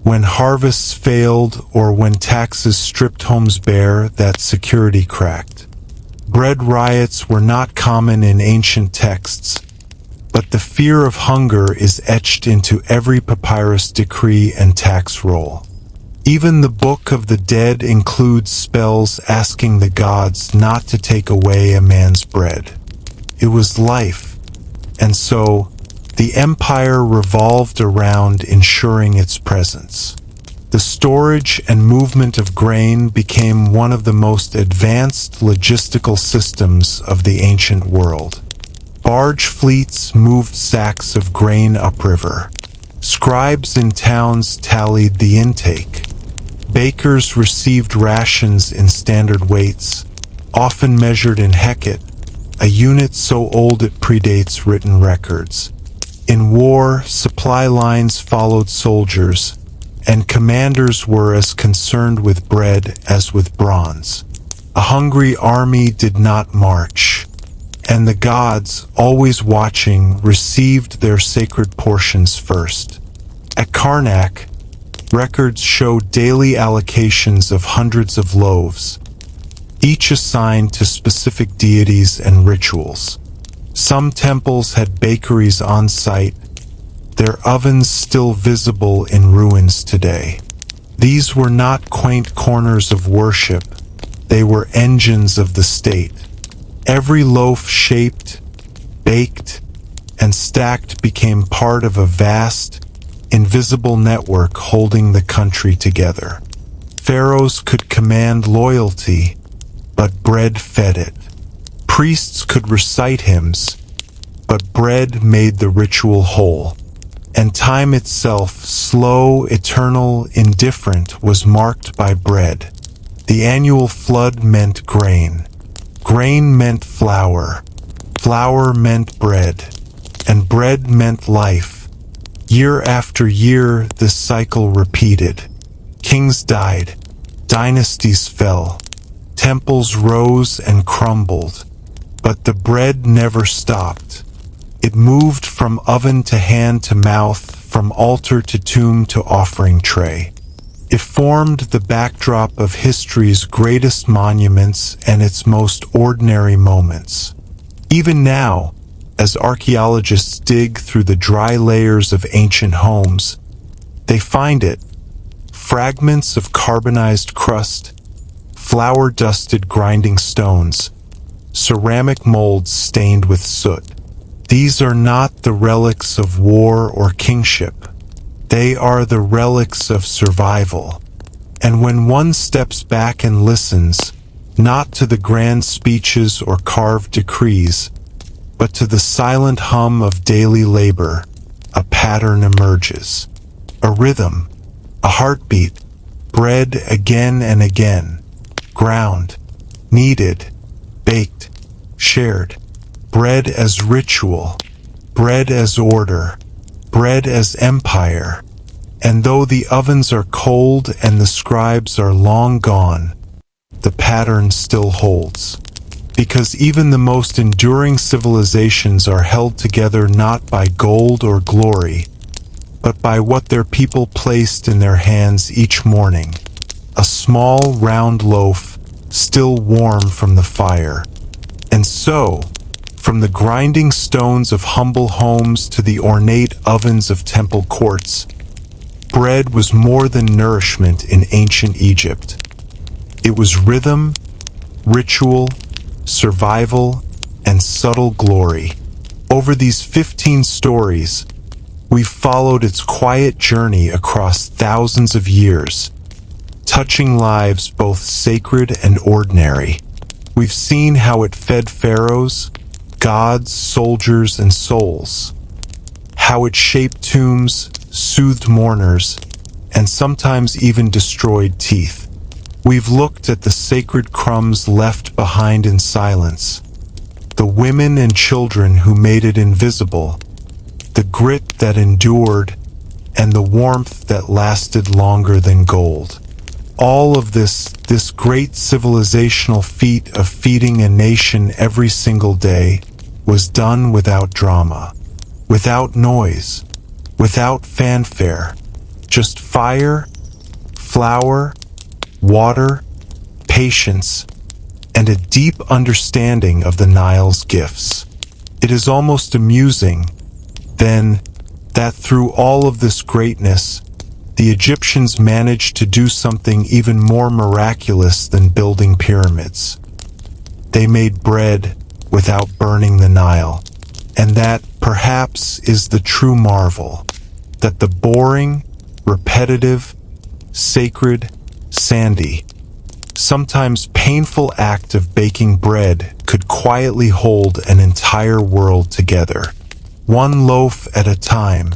When harvests failed or when taxes stripped homes bare, that security cracked. Bread riots were not common in ancient texts, but the fear of hunger is etched into every papyrus decree and tax roll. Even the Book of the Dead includes spells asking the gods not to take away a man's bread. It was life, and so the empire revolved around ensuring its presence. The storage and movement of grain became one of the most advanced logistical systems of the ancient world. Barge fleets moved sacks of grain upriver. Scribes in towns tallied the intake. Bakers received rations in standard weights, often measured in hecate, a unit so old it predates written records. In war, supply lines followed soldiers, and commanders were as concerned with bread as with bronze. A hungry army did not march, and the gods, always watching, received their sacred portions first. At Karnak, records show daily allocations of hundreds of loaves, each assigned to specific deities and rituals. Some temples had bakeries on site, their ovens still visible in ruins today. These were not quaint corners of worship, they were engines of the state. Every loaf shaped, baked, and stacked became part of a vast, invisible network holding the country together. Pharaohs could command loyalty, but bread fed it. Priests could recite hymns, but bread made the ritual whole. And time itself, slow, eternal, indifferent, was marked by bread. The annual flood meant grain. Grain meant flour. Flour meant bread. And bread meant life. Year after year, this cycle repeated. Kings died. Dynasties fell. Temples rose and crumbled. But the bread never stopped. It moved from oven to hand to mouth, from altar to tomb to offering tray. It formed the backdrop of history's greatest monuments and its most ordinary moments. Even now, as archaeologists dig through the dry layers of ancient homes, they find it: fragments of carbonized crust, flour-dusted grinding stones, ceramic molds stained with soot. These are not the relics of war or kingship. They are the relics of survival. And when one steps back and listens, not to the grand speeches or carved decrees, but to the silent hum of daily labor, a pattern emerges. A rhythm, a heartbeat, bred again and again, ground, kneaded, baked, shared. Bread as ritual, bread as order, bread as empire. And though the ovens are cold and the scribes are long gone, the pattern still holds. Because even the most enduring civilizations are held together not by gold or glory, but by what their people placed in their hands each morning. A small round loaf, still warm from the fire. And so, from the grinding stones of humble homes to the ornate ovens of temple courts, bread was more than nourishment in ancient Egypt. It was rhythm, ritual, survival, and subtle glory. Over these 15 stories, we've followed its quiet journey across thousands of years, touching lives both sacred and ordinary. We've seen how it fed pharaohs, gods, soldiers, and souls. How it shaped tombs, soothed mourners, and sometimes even destroyed teeth. We've looked at the sacred crumbs left behind in silence, the women and children who made it invisible, the grit that endured, and the warmth that lasted longer than gold. All of this great civilizational feat of feeding a nation every single day, was done without drama, without noise, without fanfare, just fire, flour, water, patience, and a deep understanding of the Nile's gifts. It is almost amusing, then, that through all of this greatness, the Egyptians managed to do something even more miraculous than building pyramids. They made bread without burning the Nile, and that, perhaps, is the true marvel, that the boring, repetitive, sacred, sandy, sometimes painful act of baking bread could quietly hold an entire world together, one loaf at a time,